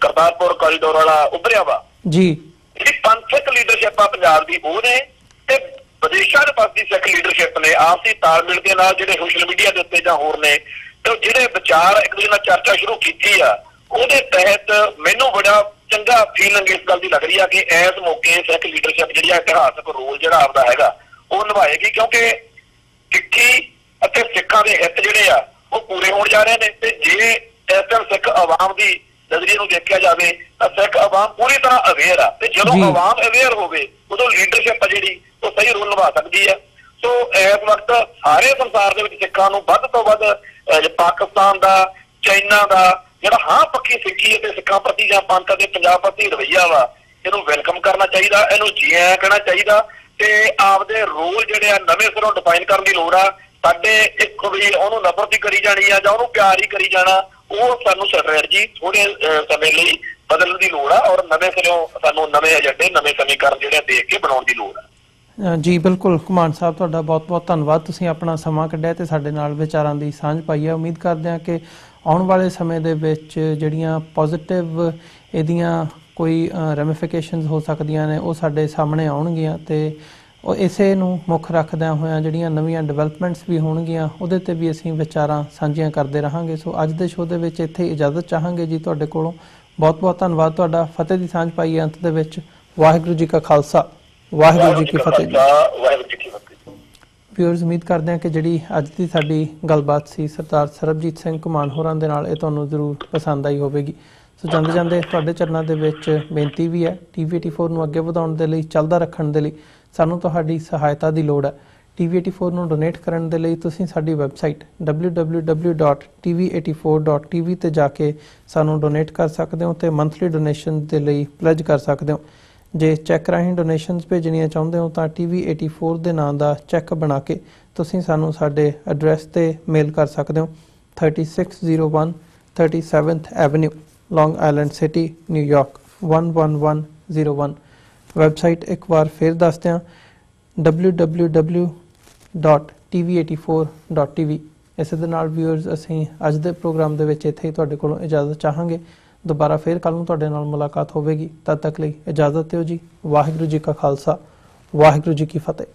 ਕਰਤਾਰਪੁਰ ਕੋਰੀਡੋਰ ਵਾਲਾ ਉੱਭਰਿਆ ਵਾ ਜੀ, ਜਿਹੜੀ ਪੰਥਕ ਲੀਡਰਸ਼ਿਪ ਆ ਪੰਜਾਬ ਦੀ, ਉਹਨੇ ਤੇ ਵਿਦੇਸ਼ਾਂ ਦੇ ਪਾਸ ਦੀ ਸਿੱਖ ਲੀਡਰਸ਼ਿਪ ਨੇ ਆਪਸੀ ਤਾਲਮੇਲ ਦੇ ਨਾਲ ਜਿਹੜੇ ਸੋਸ਼ਲ ਮੀਡੀਆ ਦੇ ਉੱਤੇ ਜਾਂ ਹੋਰ ਨੇ ਤੇ ਜਿਹੜੇ ਵਿਚਾਰ ਇੱਕ ਦੂਜੇ ਨਾਲ ਚਰਚਾ ਸ਼ੁਰੂ ਕੀਤੀ ਆ, ਉਹਦੇ ਤਹਿਤ ਮੈਨੂੰ ਬੜਾ ਚੰਗਾ ਫੀਲਿੰਗ ਇਸ ਗੱਲ ਦੀ ਲੱਗ ਰਹੀ ਆ ਕਿ ਇਸ ਮੌਕੇ ਸਿੱਖ ਲੀਡਰਸ਼ਿਪ ਜਿਹੜੀ ਆ ਇਤਿਹਾਸਕ ਰੋਲ ਜਿਹੜਾ ਆਪਦਾ ਹੈਗਾ ਉਹ ਨਿਭਾਏਗੀ, ਕਿਉਂਕਿ ਸਿੱਖੀ ਅਤੇ ਸਿੱਖਾਂ ਦੇ ਹਿੱਤ ਜਿਹੜੇ ਆ ਉਹ ਪੂਰੇ ਹੋਣ ਜਾ ਰਹੇ ਨੇ। ਤੇ ਜੇ ਇਸ ਟਾਈਮ ਸਿੱਖ ਆਵਾਮ ਦੀ ਨਜ਼ਰੀਏ ਨੂੰ ਦੇਖਿਆ ਜਾਵੇ ਤਾਂ ਸਿੱਖ ਆਵਾਮ ਪੂਰੀ ਤਰ੍ਹਾਂ ਅਵੇਅਰ ਆ, ਤੇ ਜਦੋਂ ਆਵਾਮ ਅਵੇਅਰ ਹੋਵੇ ਉਦੋਂ ਲੀਡਰਸ਼ਿਪ ਆ ਜਿਹੜੀ ਉਹ ਸਹੀ ਰੋਲ ਨਿਭਾ ਸਕਦੀ ਹੈ। ਸੋ ਇਸ ਵਕਤ ਸਾਰੇ ਸੰਸਾਰ ਦੇ ਵਿੱਚ ਸਿੱਖਾਂ ਨੂੰ ਵੱਧ ਤੋਂ ਵੱਧ ਪਾਕਿਸਤਾਨ ਦਾ, ਚਾਈਨਾ ਦਾ ਜਿਹੜਾ ਹਾਂ ਪੱਖੀ ਸਿੱਖੀ ਅਤੇ ਸਿੱਖਾਂ ਪ੍ਰਤੀ ਜਾਂ ਪੰਥ ਅਤੇ ਪੰਜਾਬ ਪ੍ਰਤੀ ਰਵੱਈਆ ਵਾ, ਇਹਨੂੰ ਵੈਲਕਮ ਕਰਨਾ ਚਾਹੀਦਾ, ਇਹਨੂੰ ਜੀ ਆਇਆਂ ਕਹਿਣਾ ਚਾਹੀਦਾ, ਤੇ ਆਪਦੇ ਰੋਲ ਜਿਹੜੇ ਆ ਨਵੇਂ ਸਿਰੋਂ ਡਿਫਾਈਨ ਕਰਨ ਦੀ ਲੋੜ ਆ। ਸਾਡੇ ਇੱਕ ਵੀ ਉਹਨੂੰ ਨਫ਼ਰਤ ਹੀ ਕਰੀ ਜਾਣੀ ਆ ਜਾਂ ਉਹਨੂੰ ਪਿਆਰ ਹੀ ਕਰੀ ਜਾਣਾ, ਉਹ ਸਾਨੂੰ ਸਟ੍ਰੈਟਜੀ ਥੋੜੇ ਸਮੇਂ ਲਈ ਬਦਲਣ ਦੀ ਲੋੜ ਆ, ਔਰ ਨਵੇਂ ਸਿਰੋਂ ਸਾਨੂੰ ਨਵੇਂ ਏਜੰਡੇ, ਨਵੇਂ ਸਮੀਕਰਨ ਜਿਹੜੇ ਦੇਖ ਕੇ ਬਣਾਉਣ ਦੀ ਲੋੜ ਆ। ਜੀ ਬਿਲਕੁਲ ਘੁਮਾਣ ਸਾਹਿਬ, ਤੁਹਾਡਾ ਬਹੁਤ-ਬਹੁਤ ਧੰਨਵਾਦ, ਤੁਸੀਂ ਆਪਣਾ ਸਮਾਂ ਕੱਢਿਆ ਤੇ ਸਾਡੇ ਨਾਲ ਵਿਚਾਰਾਂ ਦੀ ਸਾਂਝ ਪਾਈ ਹੈ। ਉਮੀਦ ਕਰਦੇ ਹਾਂ ਕਿ ਆਉਣ ਵਾਲੇ ਸਮੇਂ ਦੇ ਵਿੱਚ ਜਿਹੜੀਆਂ ਪੋਜ਼ਿਟਿਵ ਇਹਦੀਆਂ ਕੋਈ ਰੈਮੀਫਿਕੇਸ਼ਨਸ ਹੋ ਸਕਦੀਆਂ ਨੇ ਉਹ ਸਾਡੇ ਸਾਹਮਣੇ ਆਉਣਗੀਆਂ, ਤੇ ਉਹ ਇਸੇ ਨੂੰ ਮੁੱਖ ਰੱਖਦਿਆਂ ਹੋਇਆਂ ਜਿਹੜੀਆਂ ਨਵੀਆਂ ਡਿਵੈਲਪਮੈਂਟਸ ਵੀ ਹੋਣਗੀਆਂ ਉਹਦੇ ਤੇ ਵੀ ਅਸੀਂ ਵਿਚਾਰਾਂ ਸਾਂਝੀਆਂ ਕਰਦੇ ਰਹਾਂਗੇ। ਸੋ ਅੱਜ ਦੇ ਸ਼ੋਅ ਦੇ ਵਿੱਚ ਇੱਥੇ ਇਜਾਜ਼ਤ ਚਾਹਾਂਗੇ ਜੀ ਤੁਹਾਡੇ ਕੋਲੋਂ। ਬਹੁਤ-ਬਹੁਤ ਧੰਨਵਾਦ ਤੁਹਾਡਾ। ਫਤਿਹ ਦੀ ਸਾਂਝ ਪਾਈ ਅੰਤ ਦੇ ਵਿੱਚ। ਵਾਹਿਗੁਰੂ ਜੀ ਕਾ ਖਾਲਸਾ, ਵਾਹਿਗੁਰੂ ਜੀ ਕੀ ਫਤਿਹ ਜੀ। ਵਿਊਅਰਸ, ਉਮੀਦ ਕਰਦੇ ਹਾਂ ਕਿ ਜਿਹੜੀ ਅੱਜ ਦੀ ਸਾਡੀ ਗੱਲਬਾਤ ਸੀ ਸਰਦਾਰ ਸਰਬਜੀਤ ਸਿੰਘ ਘੁਮਾਣ ਹੋਰਾਂ ਦੇ ਨਾਲ, ਇਹ ਤੁਹਾਨੂੰ ਜ਼ਰੂਰ ਪਸੰਦ ਆਈ ਹੋਵੇਗੀ। ਸੋ ਜਾਂਦੇ ਜਾਂਦੇ ਤੁਹਾਡੇ ਚਰਨਾਂ ਦੇ ਵਿੱਚ ਬੇਨਤੀ ਵੀ ਹੈ, TV84 ਨੂੰ ਅੱਗੇ ਵਧਾਉਣ ਦੇ ਲਈ, ਚੱਲਦਾ ਰੱਖਣ ਦੇ ਲਈ ਸਾਨੂੰ ਤੁਹਾਡੀ ਸਹਾਇਤਾ ਦੀ ਲੋੜ ਹੈ। TV84 ਨੂੰ ਡੋਨੇਟ ਕਰਨ ਦੇ ਲਈ ਤੁਸੀਂ ਸਾਡੀ ਵੈਬਸਾਈਟ www.tv84.tv ਤੇ ਜਾ ਕੇ ਸਾਨੂੰ ਡੋਨੇਟ ਕਰ ਸਕਦੇ ਹੋ, ਤੇ ਮੰਥਲੀ ਡੋਨੇਸ਼ਨ ਦੇ ਲਈ ਪਲੇਜ ਕਰ ਸਕਦੇ ਹੋ। ਜੇ ਚੈੱਕ ਰਾਹੀਂ ਡੋਨੇਸ਼ਨਸ ਭੇਜਣੀਆਂ ਚਾਹੁੰਦੇ ਹੋ ਤਾਂ TV84 ਦੇ ਨਾਂ ਦਾ ਚੈੱਕ ਬਣਾ ਕੇ ਤੁਸੀਂ ਸਾਨੂੰ ਸਾਡੇ ਐਡਰੈਸ ਤੇ ਮੇਲ ਕਰ ਸਕਦੇ ਹੋ। 3601 37th ਐਵਨਿਊ, ਲੌਂਗ ਆਈਲੈਂਡ ਸਿਟੀ, ਨਿਊਯਾਰਕ 11101। ਵੈਬਸਾਈਟ ਇੱਕ ਵਾਰ ਫਿਰ ਦੱਸਦੇ ਹਾਂ, www.tv84.tv। ਇਸੇ ਦੇ ਨਾਲ ਵਿਊਅਰਸ, ਅਸੀਂ ਅੱਜ ਦੇ ਪ੍ਰੋਗਰਾਮ ਦੇ ਵਿੱਚ ਇੱਥੇ ਹੀ ਤੁਹਾਡੇ ਕੋਲੋਂ ਇਜਾਜ਼ਤ ਚਾਹਾਂਗੇ। ਦੁਬਾਰਾ ਫਿਰ ਕੱਲ੍ਹ ਨੂੰ ਤੁਹਾਡੇ ਨਾਲ ਮੁਲਾਕਾਤ ਹੋਵੇਗੀ। ਤਦ ਤੱਕ ਲਈ ਇਜਾਜ਼ਤ ਦਿਓ ਜੀ। ਵਾਹਿਗੁਰੂ ਜੀ ਕਾ ਖਾਲਸਾ, ਵਾਹਿਗੁਰੂ ਜੀ ਕੀ ਫਤਿਹ।